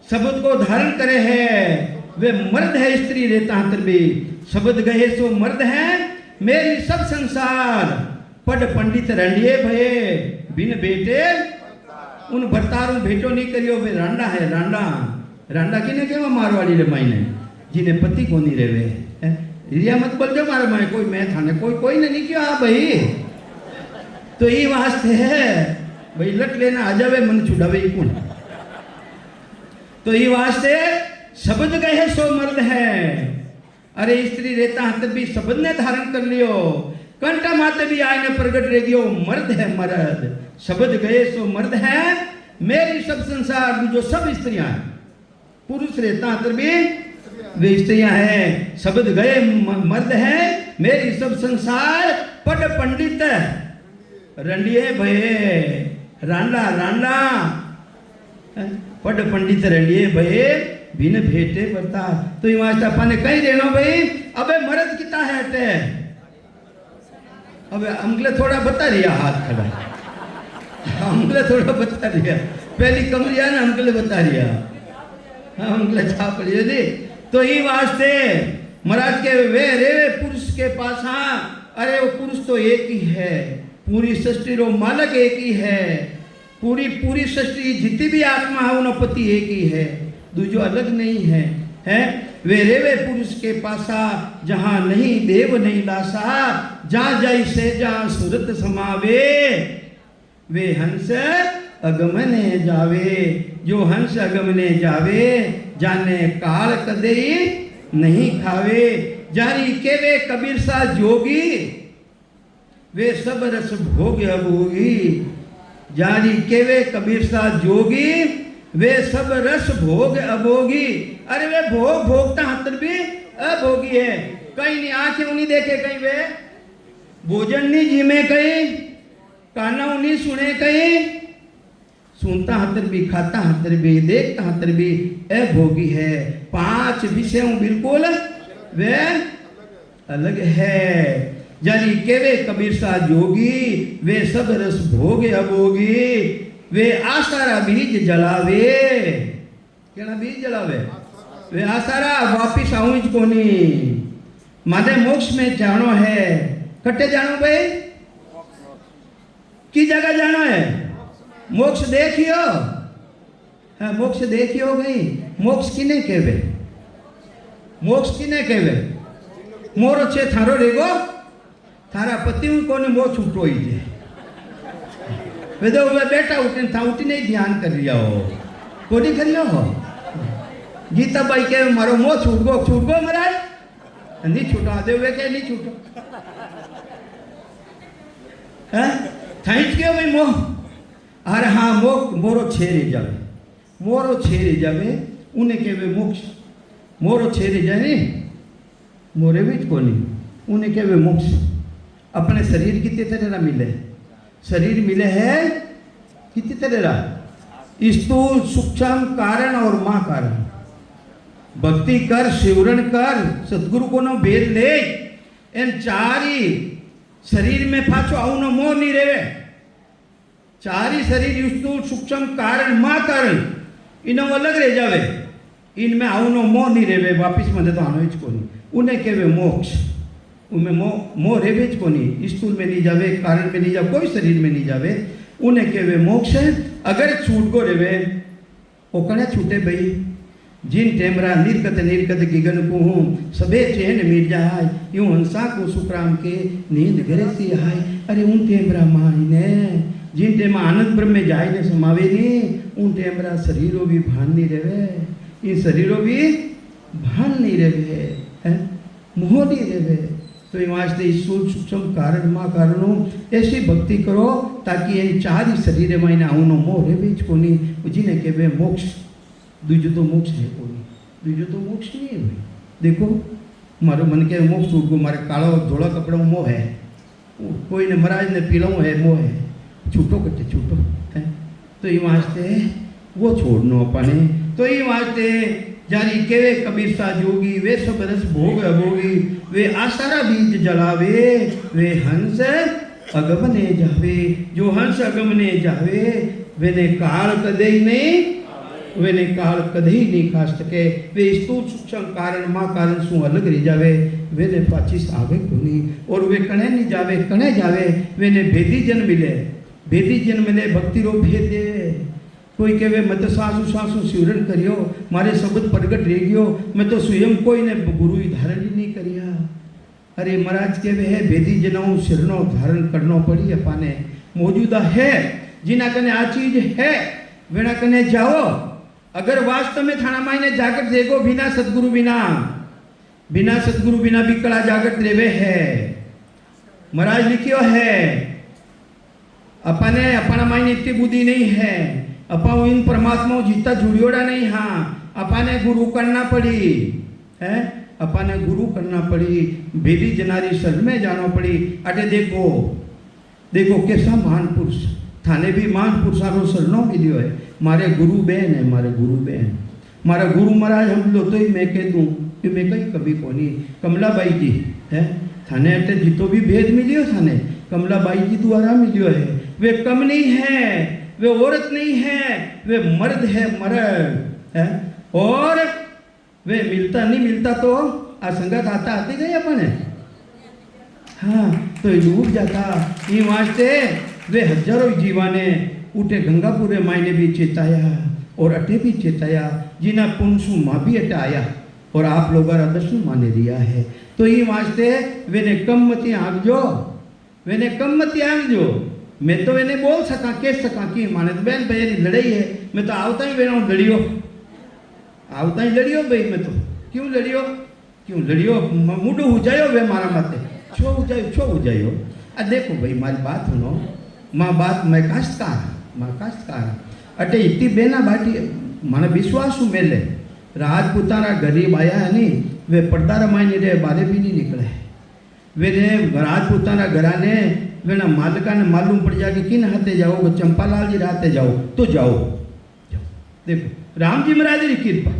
शब्द को धारण करे है, वे मर्द है। स्त्री रहता हतर भी शब्द गए सो मर्द है। मेरी सब संसार पढ़ पंडित रंडिये भये, बिन बेटे उन भरतारू भेटो नहीं करियो। वे रांडा है, रांडा रांडा किने केवा मारवाड़ी रे मायने, जिन्हें पति को नहीं रेवे। रिया मत बोल जो मारे माए, कोई मैं थाने कोई ने नहीं किया भाई। तो ये वास्ते है भाई लट लेना आ जावे मन छुड़ावे कौन। तो ये वास्ते शब्द कहे सो मर्द है। अरे स्त्री रहता हाथ भी शब्द ने धारण कर लियो, कंठा माते भी आए ने प्रगट रह गयो, मर्द है मर्द। शब्द गए सो मर्द है। मेरी सब संसार जो सब स्त्रियां, पुरुष रहता हाथ भी वे स्त्रियां हैं, शब्द गए मर्द है। मेरी सब संसार पढ़ पंडित रंडिये भये, रांडा रांडा पढ़ पंडित रंडिये भये, बिन भेटे बता। तो ये वास्ता पाने कहीं देनो भाई। अबे मर्द कितना है अटे? अबे अमगले थोड़ा बता रिया हाथ खड़ा हमले थोड़ा बता दिया, पहली कमरिया ने हमले बता दिया, हमले छाप लिया दी। तो ये वास्ते महाराज के वे रे पुरुष के पास, हाँ अरे वो पुरुष तो एक ही है, पूरी सृष्टि रो मालक एक ही है, पूरी सृष्टि जितनी भी आत्मा है उन पति एक ही है, दूजो अलग नहीं है, हैं? वे रेवे पुरुष के पासा, जहाँ नहीं देव नहीं लासा, जहाँ जाई से जहाँ सूरत समावे, वे हंस अगमने जावे, जो हंस अगमने जावे, जाने काल कदे नहीं खावे, जारी के वे कबीर सा जोगी, वे सब रस भोग अभोगी, जारी के वे कबीर सा जोगी, वे सब रस भोग अभोगी। अरे वे भोग भोगता हतर भी अभोगी है, कहीं नहीं आंखें नहीं देखे, कहीं वे भोजन नहीं जीमे, कहीं काना नहीं सुने, कहीं सुनता हतर भी, खाता हतर भी, देखता हतर भी अभोगी है। 5 विषयों बिल्कुल वे अलग है। जानी के वे कबीर सा जोगी, वे सब रस भोग अभोगी, वे आसारा बीज जलावे, क्या बीज जलावे, वे आसारा वापिस आऊं ज कोनी, माने मोक्ष में जानो है, कटे जानो भाई, की जगह जानो है, मोक्ष देखियो, हाँ मोक्ष देखियो भाई, मोक्ष किने कहवे, मोक्ष किने कहवे, मोरो छे थारो रेगो, थारा पति कोने मोह छूटो ही जे, वे तो वे बेटा उठने था, उठी नहीं ध्यान कर लिया हो, कोनी कर लिया हो, गीता बाई के मारो मोह छूट गो महाराज, नहीं छूटा दे, वे के नहीं छूटो, हैं? थैंक क्यों भाई मोह, अरे हाँ मोरो छेरे जावे, मोरो छेरे जावे, उन्हें कहवे मोक्ष, मोरो छेरे जाए मोरे भी कोनी, उन्हें कहवे मोक्ष। अपने शरीर कितने तरह मिले, शरीर मिले है कितनी तरह, स्थूल सूक्ष्म कारण और मां कारण। भक्ति कर, शिवरण कर, सदगुरु को नो भेद ले, इन 4 ही शरीर में पाछो आउनो मोह नहीं रेवे, 4 ही शरीर स्थूल सूक्ष्म कारण मां कारण इनो अलग रह जावे, इनमें आउनो मोह नहीं रेवे, वापिस मदे तो आनो ही कोनी, उन्हें कहवे मोक्ष। उनमें मोह रेवे ज कोनी, स्थूल में नहीं जावे, कारण में नहीं जावे, कोई शरीर में नहीं जावे, उन्हें कहवे मोक्ष। अगर छूट गो रेवे वो कने छूटे भाई, जिन टेमरा निर्गत गिगन को हूँ, सबे चैन मिट जाए, यूं हंसा को सुखराम के नींद घरे सी आए। अरे उन टेमरा मायने जिन टेमा आनंद ब्रह्म में जाए ने समावे नहीं, उन टेमरा शरीरों भी भान नहीं रहे, इन शरीरों भी भान नहीं रहे, मोह नहीं रहे। तो ये वास्ते स्थूल सूक्ष्म कारण मां कारणों ऐसी भक्ति करो ताकि इन 4 ही शरीर में आउनो मोह रे बीच कोनी, जिन्हें कहवे मोक्ष। दूजो तो मोक्ष है कोनी, दूजो तो मोक्ष नहीं है भाई। देखो मारो मन के मोक्ष छूट गो, मारे कालो धोला कपड़ा मोह है, कोई ने महाराज ने पीलो है मोह है, छूटो कटे छूटो है। तो ये वास्ते वो छोड़नो अपने, तो ये वास्ते जारी केवे कबीर सा जोगी, वे सब रस भोग अभोगी, वे आसारा बीज जलावे, वे हंस अगमने जावे, जो हंस अगमने जावे, वे ने काल कदे ही नहीं, वे ने काल कदे ही नहीं खा सके, वे स्थूल सूक्ष्म कारण मां कारण सु अलग रह जावे, वे ने पाचिस आवे कोनी, और वे कणे नहीं जावे, कणे जावे, वे ने भेदी जन मिले, भेदी जन मिले, भक्ति रो भेद दे। कोई कहे मैं तो सासू शिवरण करियो, मारे शब्द प्रगट रह गयो, मैं तो स्वयं कोई ने गुरु धारण ही नहीं करिया। अरे महाराज के वे है भेदी जनाओ शरणों धारण करना पड़ी अपाने, मौजूदा है जिना कने आ चीज है वेना कने जाओ। अगर वास्तव में थाना मायने जागृत देखो, बिना सदगुरु बिना सदगुरु बिना बिकड़ा जागृत रेवे है। महाराज लिखियो है अपने अपना मायने इतनी बुद्धि नहीं है, अपा इन परमात्मा जीता जुड़ियोड़ा नहीं, हाँ अपने गुरु करना पड़ी है, अपने गुरु करना पड़ी, भेदी जनारी शरण में जाना पड़ी। अटे देखो देखो कैसा महान पुरुष, थाने भी महान पुरुषारो शरणों मिलियो है। मारे गुरु बहन है, मारे गुरु बहन, मारा गुरु महाराज हम लो तो ही मैं कह दूँ कि मैं कहीं कभी कोनी। कमलाबाई जी है थाने अटे जीतो भी भेद मिलियो थाने, कमलाबाई जी द्वारा मिलियो है। वे कम नहीं है, वे औरत नहीं है, वे मर्द है, मर्द है। और वे मिलता नहीं मिलता तो आ संगत आता आती गई अपने, हाँ तो डूब जाता। ये वास्ते वे हजारों जीवाने उठे गंगापुरे मायने भी चेताया और अटे भी चेताया, जिना पुनसु माँ भी अटे आया और आप लोग दर्शन माने दिया है। तो ये वास्ते वेने कम मती आंकजो, वेने कम मती आंकजो। मैं तो वेने बोल सका कह सका कि माने तो बहन भाई लड़ाई है, मैं तो आवता ही वेना लड़ियो, आवता ही लड़ियो भाई। मैं तो क्यों लड़ियो मुडो हो जायो वे मारा माते छो हो जायो। देखो भाई मारी बात सुनो, माँ बात मैं काश्तकार अटे इतनी बेना बाटी माने विश्वास हूँ मेले राजपूताना गरीब आया है नहीं, वे पर्दा रमाई रे बारे भी नहीं निकले। वे राजपूताना घराने वे ना मालिका ने मालूम पड़ जाए कि किन हाथे जाओ, चंपालाल जी राते जाओ तो जाओ। देखो राम जी महाराज की कृपा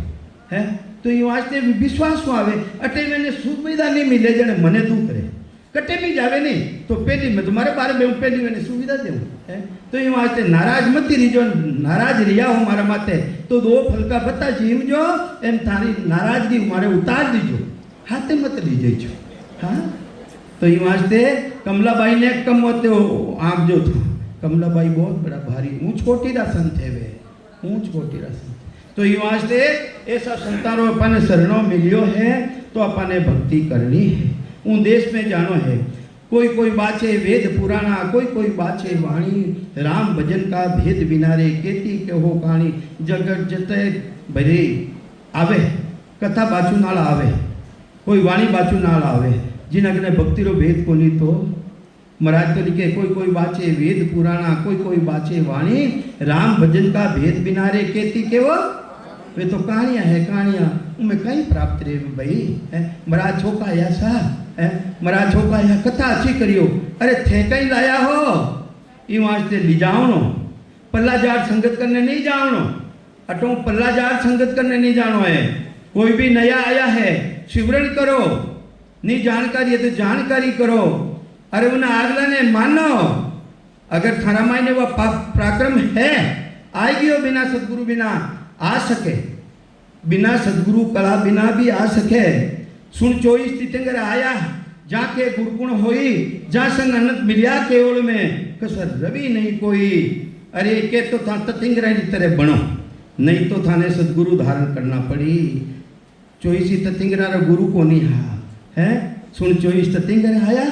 है, तो ये वास्ते विश्वास आवे। अटे मैंने सुविधा नहीं मिले जने मने दुख करे, कटे भी जावे नहीं तो पहली मैं तुम्हारे बारे में पहली मैंने सुविधा दूँ है। तो ये वास्ते नाराज मत रहीजो, नाराज रिया हो मारा माते तो दो फलका बता जीव जो एम थारी नाराजगी मारे उतार दीजो, हाथे मत लीजिए जो। हाँ तो ये वास्ते कमलाबाई ने कम होते आँख जो था, कमलाबाई बहुत बड़ा भारी ऊँच कोटि रा संत है, वे ऊँच कोटि रा संत। तो ये वास्ते ऐसा संतानों अपने शरणों मिलियो है तो अपने भक्ति करनी है। उन देश में जानो है, कोई कोई बाचे वेद पुराना, कोई बाचे वाणी, राम भजन का भेद बिनारे केती के हो कहानी। जगत जते भरे आवे कथा बाचू नाल आवे, कोई वाणी बाचू नाल आवे, जिन अग्ने भक्ति रो भेद को नहीं तो महाराज तो लिखे कोई बाचे वेद पुराना, कोई बाचे वाणी, राम भजन का भेद बिनारे केती के वो वे तो कहानियाँ है कहानियाँ, उनमें कहीं प्राप्त रहे भाई है। महाराज छोका ऐसा है, महाराज छोका यह कथा अच्छी करियो, अरे थे कहीं लाया हो ये वास्ते ली जाओ नो, पल्ला जाट संगत करने नहीं जाओ नो, अटो पल्ला जाट संगत करने नहीं जानो है। कोई भी नया आया है शिवरण करो, नहीं जानकारी है तो जानकारी करो, अरे उन्हें आगला ने मानो। अगर थारा मायने वह पराक्रम है आएगी हो, बिना सदगुरु बिना आ सके, बिना सदगुरु कला बिना भी आ सके। सुन 24 तीर्थंकर आया जाके गुरुगुण होई, जा संग अनंत मिलिया केवल में कसर रवि नहीं कोई। अरे के तो था ततिंगरा की तरह बनो, नहीं तो थाने सदगुरु धारण करना पड़ी। 24 ततिंगरा रा गुरु को नहीं है। सुन 24 ततिंगर आया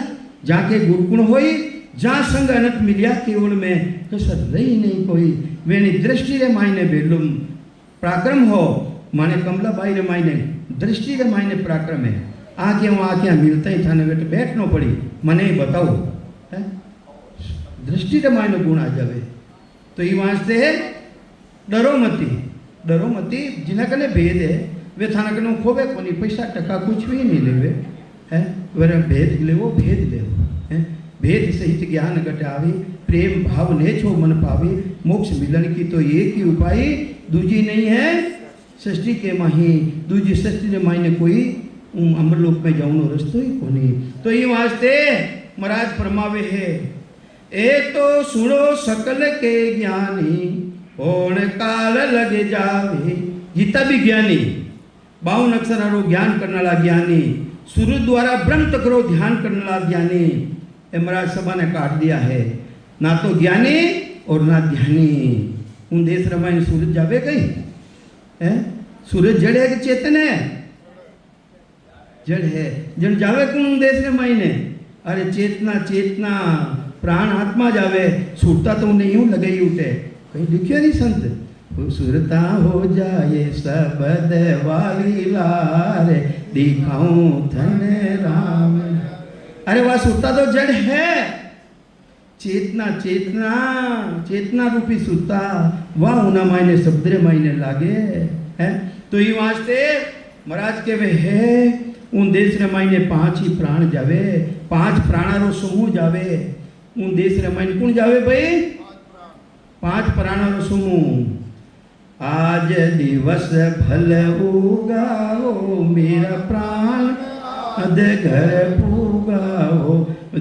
जाके गुरुगुण होई, जा संग अनंत मिलिया केवल में कसर रही नहीं कोई। वेनी दृष्टि रे मायने बेलुम पराक्रम हो, माने कमलाबाई रे मायने दृष्टि रे मायने पराक्रम है। आँखें मिलते ही थाने बेटे बैठनो पड़ी, मने ही बताओ है दृष्टि रे मायने गुण आ जावे। तो ये वास्ते डरो मती, जिन्हें कने भेद है वे थाना कने खोवे कोनी, पैसा टका कुछ भी नहीं लेवे है, वे भेद लेवो है। भेद सहित ज्ञान घटावे, प्रेम भाव ने छो मन पावे, मोक्ष मिलन की तो एक ही उपाय दूजी नहीं है सृष्टि के माही, दूजी सृष्टि ने मायने कोई अमरलोक में जाऊनो रस्तो ही कोनी। तो ये वास्ते महाराज फरमावे है, ए तो सुनो सकल के ज्ञानी, होण काल लगे जावे। जितना भी ज्ञानी 52 अक्षरारो ज्ञान करने वाला ज्ञानी, सूर्य द्वारा ब्रह्म तक रो ध्यान करने वाला ज्ञानी, महाराज सभा ने काट दिया है। ना तो ज्ञानी और ना ध्यानी। उन देश रमायण सूरज जावे गई है, सूरज जड़ है कि चेतन है? जड़ है। जड़ जावे कौन देश रमायण? अरे चेतना प्राण आत्मा जावे, सूरता तो उन्हें यूं लगे उठे, कहीं लिखे नहीं संत, सुरता हो जाए सबद वाली लारे, दिखाऊं धन राम। अरे वह सुरता तो जड़ है, चेतना रूपी सुरता वह उना मायने शब्दरे मायने लागे है। तो ये वास्ते महाराज के वे है उन देश रे मायने 5 ही प्राण जावे, 5 प्राणारो समूह जावे। उन देश रे मायने कौन जावे भाई? 5 प्राणारो समूह। आज दिवस भल उगाओ मेरा प्राण अद घर पुगाओ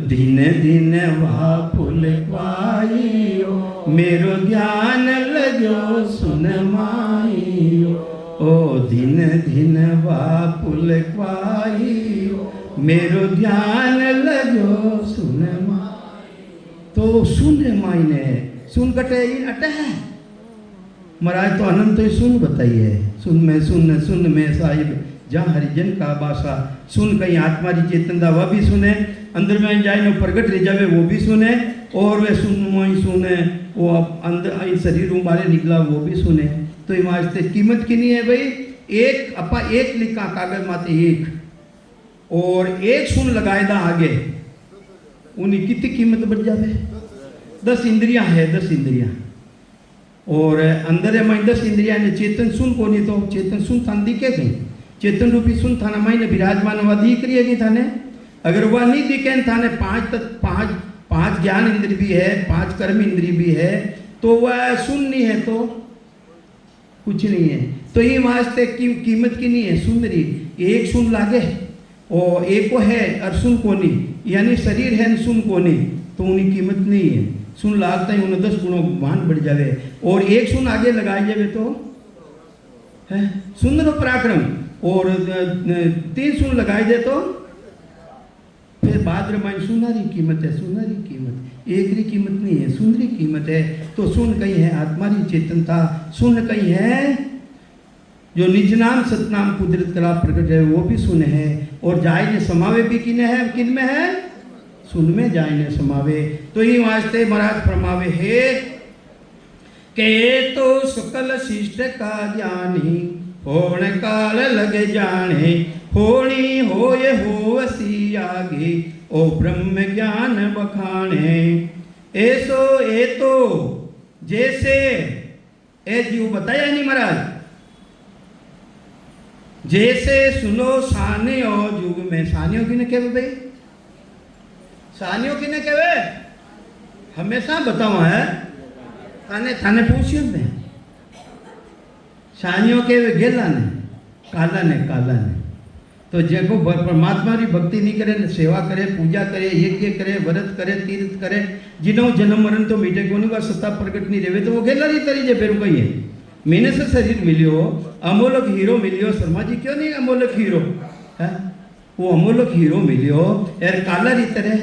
दिन दिन वा फूल पाइयो मेरो ध्यान लगो सुन माइयो ओ दिन दिन वा फूल पाइयो मेरो ध्यान लगो सुन माइयो। तो सुन मायने सुन कटे अटे है महाराज तो अनंत तो सुन बताइए सुन में साहिब जहाँ हरिजन का भाषा सुन कहीं आत्मा जी चेतन वह भी सुने अंदर में जाए न प्रगट रह जावे वो भी सुने और वे सुने वो अंदर शरीर बाहर निकला वो भी सुने। तो ये वास्ते कीमत कितनी है भाई एक अपा एक लिखा कागज माते एक और एक सुन लगाए दा आगे उन्हें कितनी कीमत बढ़ जावे 10 इंद्रियां है 10 इंद्रियां और अंदर में 10 इंद्रियां ने चेतन सुन को नहीं तो चेतन सुन थान दिखे कहीं चेतन रूपी सुन थाना मायने विराजमान वह दिख रही है थाने अगर वह नहीं दिखे थाने पांच ज्ञान इंद्रिय भी है 5 कर्म इंद्रिय भी है तो वह सुन नहीं है तो कुछ नहीं है। तो ये वास्ते कीमत की नहीं है सुन रही एक सुन लागे और एक को है और सुन को नहीं यानी शरीर है सुन को नहीं तो उनकी कीमत नहीं है। सुन लागता ही उन्हें 10 गुणों मान बढ़ जावे और एक सुन आगे लगाई जावे तो है सुंदर पराक्रम और 3 सुन लगाई दे तो फिर बाद में सुनारी कीमत है सुनारी कीमत एक री कीमत नहीं है सुंदरी कीमत है। तो सुन कहीं है आत्मारी चेतनता सुन कहीं है जो निज नाम सतनाम कुदरत कला प्रकट है वो भी सुन है और जाय ने समावे भी किन में है सुन में जाय ने समावे। तो ये वास्ते महाराज फरमावे है के तो सकल शिष्ट का ज्ञानी होण काल लगे जाने होनी होए होवसी आगे ओ ब्रह्म ज्ञान बखाने ऐसो ए तो जैसे ए जीव बताया नहीं महाराज जैसे सुनो सानियो युग में सानियों की ने कहे भाई सानियों की ने कहे हमेशा बताओ है थाने पूछियो में सानियों के गेला ने काला ने तो जो परमात्मा की भक्ति नहीं करे न सेवा करे पूजा करे यज्ञ करे व्रत करे तीर्थ करे जिन्हों जन्म मरण तो मीटे को नहीं सत्ता प्रकट नहीं रहे तो वो गेला नहीं तरी जे फिर कही है मैंने से शरीर मिलियो अमोलक हीरो मिलियो शर्मा जी क्यों नहीं अमोलक हीरो है वो अमोलक हीरो मिलियो यार काला री तरह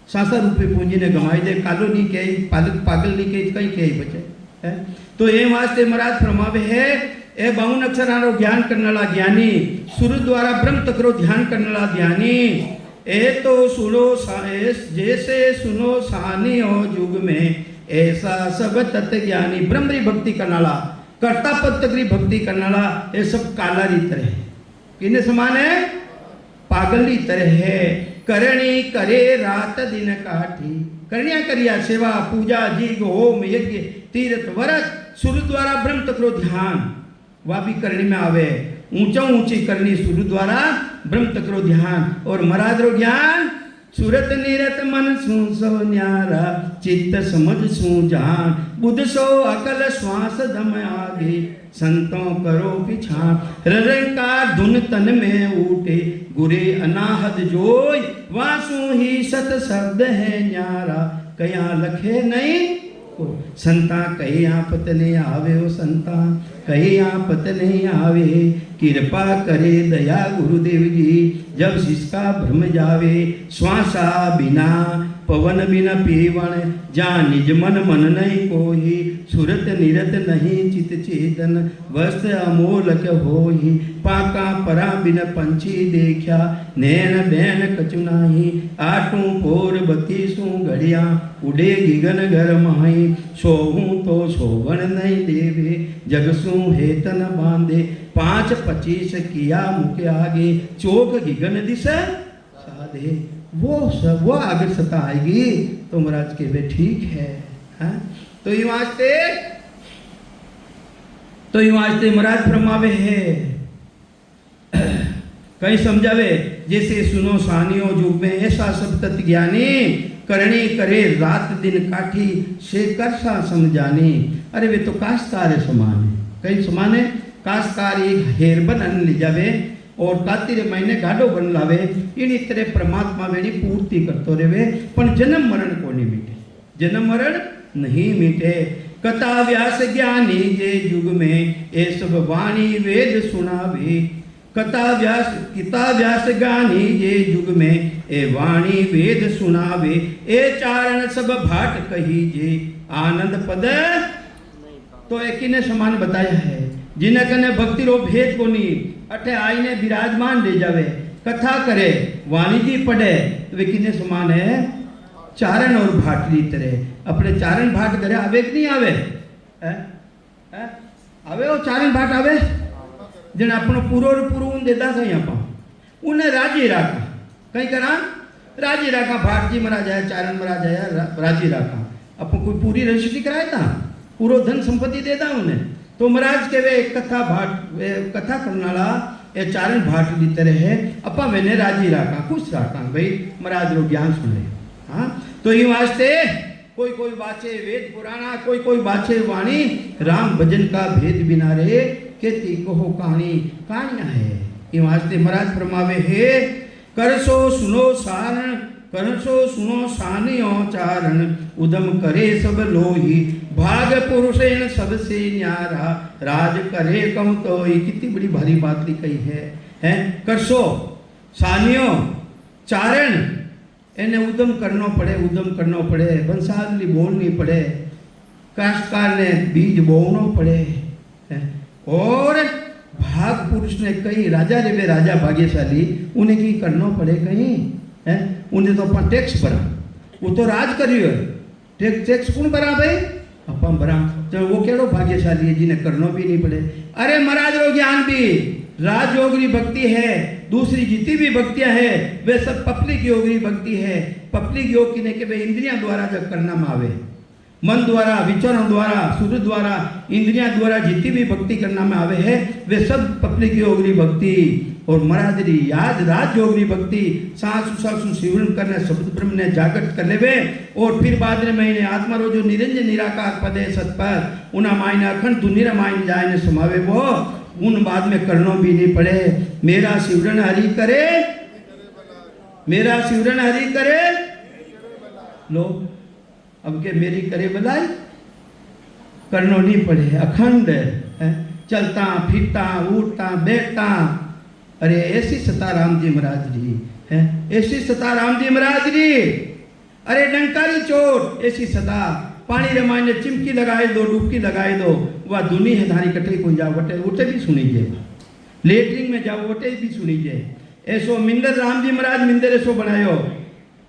सासा रूपे पूंजी ने गंवाई दे कालो नहीं कही पागल नहीं कही कहीं कही बचे है। तो ये वास्ते महाराज फरमावे है ए 52 अक्षरारो ज्ञान करने वाला ज्ञानी सूर्य द्वारा ब्रह्म तकरो ध्यान करने वाला ज्ञानी ए तो सुनो जैसे सुनो सानी हो युग में ऐसा सब तत्व ज्ञानी ब्रह्म री भक्ति करने वाला कर्ता पद तक री भक्ति करने वाला ये सब काला री तरह है किन्ने समान है पागल री तरह है करणी करे रात दिन काठी करनिया करिया सेवा पूजा जीग होम यज्ञ तीर्थ व्रत सूर्य द्वारा ब्रह्म तकरो ध्यान वह भी करनी में आवे ऊंचा ऊंची करनी सूर्य द्वारा ब्रह्म तकरो ध्यान और मरादरो ज्ञान सूरत निरत मन सू सो न्यारा चित्त समझ सू जान बुध सो अकल श्वास दम आगे संतों करो पिछान रंकार धुन तन में उठे गुरे अनाहद जोय वासु ही सत शब्द है न्यारा कया लखे नहीं संता कहीं आपत नहीं आवे ओ संता कहीं आपत नहीं आवे कृपा करे दया गुरुदेव जी जब शिष्का भ्रम जावे श्वासा बिना पवन बिना पीवण जा निज मन नहीं कोही सुरत निरत नहीं चित चेतन वस्त्र अमोलक होही पाका परा बिन पंछी देखा नैन बैन कचुनाही आटू पोर बत्तीसू घड़िया उड़े गिगन घर माही सोहू तो सोवन नहीं देवे जगसू हेतन बांधे 5-25 किया मुके आगे चौक गिगन दिस साधे वो अगर सता आएगी तो महाराज के वे ठीक है हाँ? तो ये वास्ते महाराज फरमावे है कहीं समझावे जैसे सुनो सानियो युग में ऐसा सब तत्व ज्ञानी करणी करे रात दिन काठी से कर सा समझानी। अरे वे तो काश्तकार समान है कहीं समान है काश्तकार एक हेरबन अन्न ले जावे और कातिरे महीने गाडो बन लावे इनी तरह परमात्मा वेणी पूर्ति करतो रेवे पण जन्म मरण कोनी मीटे जन्म मरण नहीं मीटे कथा व्यास ज्ञानी जे युग में ए सब वाणी वेद सुनावे कथा व्यास ज्ञानी जे युग में ए वाणी वेद सुनावे ए चारण सब भाट कही जे आनंद पद तो एक ने समान बताया है जिन्हें कने भक्ति रो भेद कोनी अठे आईने विराजमान ले जावे कथा करे वाणी जी पढ़े तो वे किने समान है चारण और भाटली तरह अपने चारण भाट करे आवे कि नहीं आवे आवे वो चारण भाट आवे जन अपनो पूरो उन देता था यहाँ पर उन्हें राजी राखा कहीं करा राजी राखा भाट जी मरा जाए चारण मरा जाए राजी राखा अपन कोई पूरी रजिस्ट्री कराए था पूरो धन संपत्ति देता उन्हें तो महाराज के वे कथा करने वाला ये चारण भाट की तरह है अपा मैंने राजी राखा खुश राखा भाई महाराज रो ज्ञान सुने हाँ तो ये वास्ते कोई कोई बाचे वेद पुराना कोई बाचे वाणी राम भजन का भेद बिना रहे केती कहो कहानियां है ये वास्ते महाराज फरमावे है करसो सुनो सारण करसो सुनो सानियो चारण उदम करे सब लोही भाग पुरुषेण सबसे न्यारा राज करे कम तो ये कितनी बड़ी भारी बात लिखी है करसो सानियो चारण એને ઉદમ કરનો પડે બંસાવલી બોલनी पड़े काश्तकार ने बीज बोवनो पड़े और भाग पुरुष ने कहीं राजा रे वे राजा भाग्यशाली उन्हें की करना पड़े कहीं है उन्हें तो अपन टैक्स भरा वो तो राज करियो टैक्स कौन भरा भाई अपन भरा तो वो केड़ो भाग्यशाली है जिन्हें करना भी नहीं पड़े अरे महाराज रो ज्ञान भी राजयोगी भक्ति है दूसरी जितनी भी भक्तियां है वे सब पब्लिक योगी भक्ति है पब्लिक योग की ने के वे इंद्रियां द्वारा जब करना में आवे मन द्वारा विचारों द्वारा सूर्य द्वारा इंद्रियां द्वारा जितनी भी भक्ति करना में आवे है वे सब पब्लिक योगी भक्ति और महाराजरी याद राजयोगी भक्ति सासु शिवरण करने शब्द ब्रह्म ने जागृत कर लेवे और फिर बाद में महीने आत्मा रो जो निरंजन निराकार पद है सतपर उना मायने अखंड दुनिया मायने जाए ने समावे वो उन बाद में करना भी नहीं पड़े मेरा शिवरण हरि करे लो अब के मेरी करे भलाई करना नहीं पड़े अखंड चलता फिरता उठता बैठता अरे ऐसी सता राम जी महाराज जी है ऐसी सता राम जी महाराज जी अरे डंकारी चोट ऐसी सता पानी रमाई ने चिमकी लगाए दो डुबकी लगाए दो वह दुनी है धारी कटे को जाओ वटे उठे भी सुनी जाए लेटरिंग में जाओ वटे भी सुनी जाए ऐसो मिंदर राम जी महाराज मिंदर ऐसो बनायो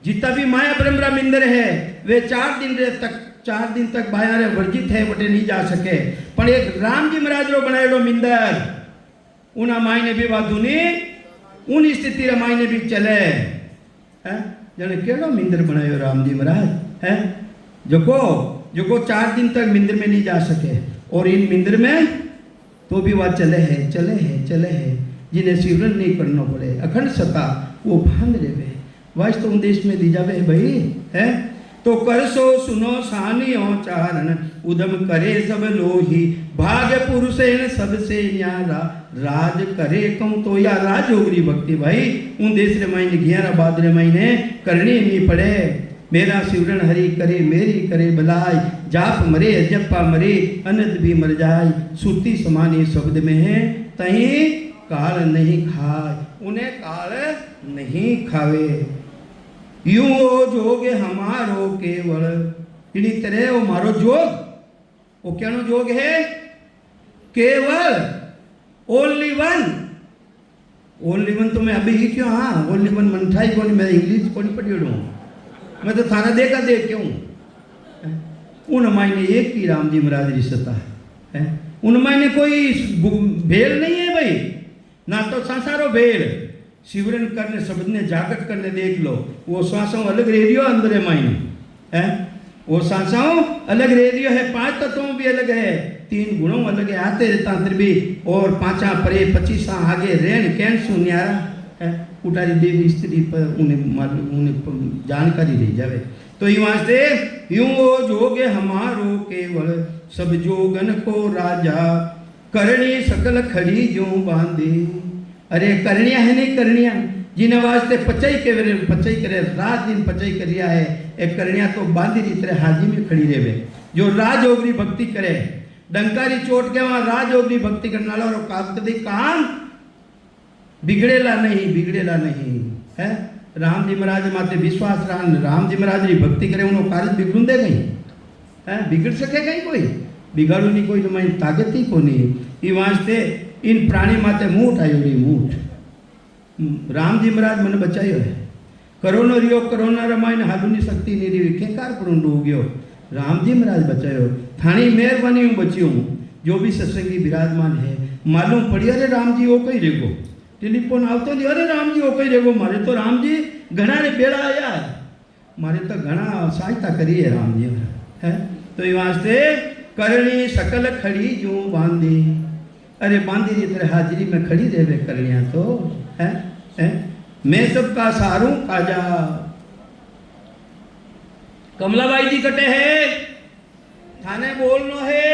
जितना भी माया ब्रह्मरा मिंदर है वे 4 दिन तक बाहर वर्जित है वटे नहीं जा सके पर एक राम जी महाराज रो बनाएलो मिंदर उना मायने भी वह दुनी उन स्थिति रे मायने भी चले है जने केड़ो मिंदर बनायो राम जी महाराज है जो 4 दिन तक मिंदर में नहीं जा सके और इन मिंदर में तो भी वह चले है जिन्हें शिवरण नहीं करना पड़े अखंड सता वो भांग रेवे वास्तव देश में दी जावे भाई है तो करसो सुनो सानियो चारण उदम करे सब लोही भाग्य पुरुषेण सबसे न्यारा राज करे कम तो या राजयोगी भक्ति भाई उन देश रे महीने 11 बादरे महीने करनी नहीं पड़े मेरा शिवरण हरि करे मेरी करे बलाई जाप मरे जपा मरे अनंत भी मर जाए सूती समानी शब्द में है तही काल नहीं खाए उन्हें काल नहीं खावे यूं वो जोग हमारो केवल इन्हीं तरह वो मारो जोग वो क्या जोग है केवल ओनली वन तो मैं अभी ही क्यों हाँ ओनली वन मनठाई कौन मैं इंग्लिश कौन पढ़ी हूँ मैं तो थाना देखा देख क्यों उन मायने एक ही राम जी महाराज रिश्ता है उन मायने कोई भेड़ नहीं है भाई ना तो संसारो भेड़ शिवरण करने शब्द ने जागृत करने देख लो वो श्वासों अलग रेडियो अंदर है मायने है वो सांसों अलग रेडियो है 5 तत्वों भी अलग है 3 गुणों अलग है आते रहता अंदर भी और 5 परे 25 आगे रेण कैन सुन्यारा है उठारी देवी स्त्री पर उन्हें जानकारी ले जावे तो ये वास्ते यूं वो जोगे हमारो केवल सब जोगन को राजा करणी सकल खड़ी जो बांधे अरे करनिया है नहीं करनिया जिन्हें वास्ते पचाई करे रात दिन पचाई कर रिया है एक करनिया तो बांधी री तरह हाजी में खड़ी रहे जो राजयोगरी भक्ति करे डंकारी चोट के वहां राजयोगरी भक्ति करने वाला और कभी काम बिगड़ेला नहीं है। राम जी महाराज माते विश्वास राम जी महाराज री भक्ति करे उन्होंने कार्य बिगड़ूं दे गई है बिगड़ सके कहीं कोई बिगाड़ू नहीं कोई तुम्हारी ताकत ही को नहीं ये वास्ते इन प्राणी माते मूठ आयोड़ी मूठ राम जी महाराज मन बचायो है करोनो रियो करोना रमायण हालूनी शक्ति नहीं रही केकार पर डूब गयो राम जी महाराज बचायो थानी मेहरबानी हूँ बची हूँ जो भी सत्संगी विराजमान है मालूम पड़ी अरे राम जी वो कहीं रेगो टेलीफोन आवतो नहीं अरे राम जी वो कहीं रेगो मारे तो राम जी घना ने बेड़ा आया मारे तो घना सहायता करी है राम जी है तो ये वास्ते करणी सकल खड़ी जो बांधी अरे बांधी की तरह हाजिरी में खड़ी रहे करनिया तो है मैं सबका सारू काजा कमलाबाई जी कटे है थाने बोलनो है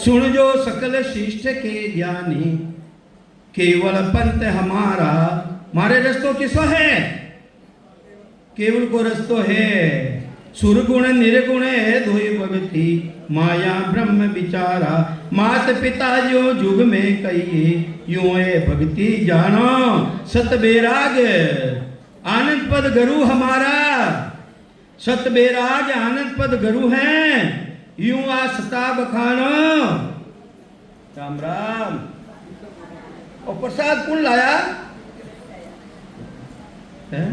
सुन जो सकल शिष्ट के ज्ञानी केवल पंथ हमारा मारे रस्तो किसो है केवल को रस्तो है सुरगुण निर्गुण है धोई भगति माया ब्रह्म विचारा मात पिता जो जुग में कहिए यूं है भक्ति जानो सत बेराग आनंद पद गुरु हमारा सत बेराग आनंद पद गुरु है यूं आ सता बखानो राम राम। और प्रसाद कौन लाया है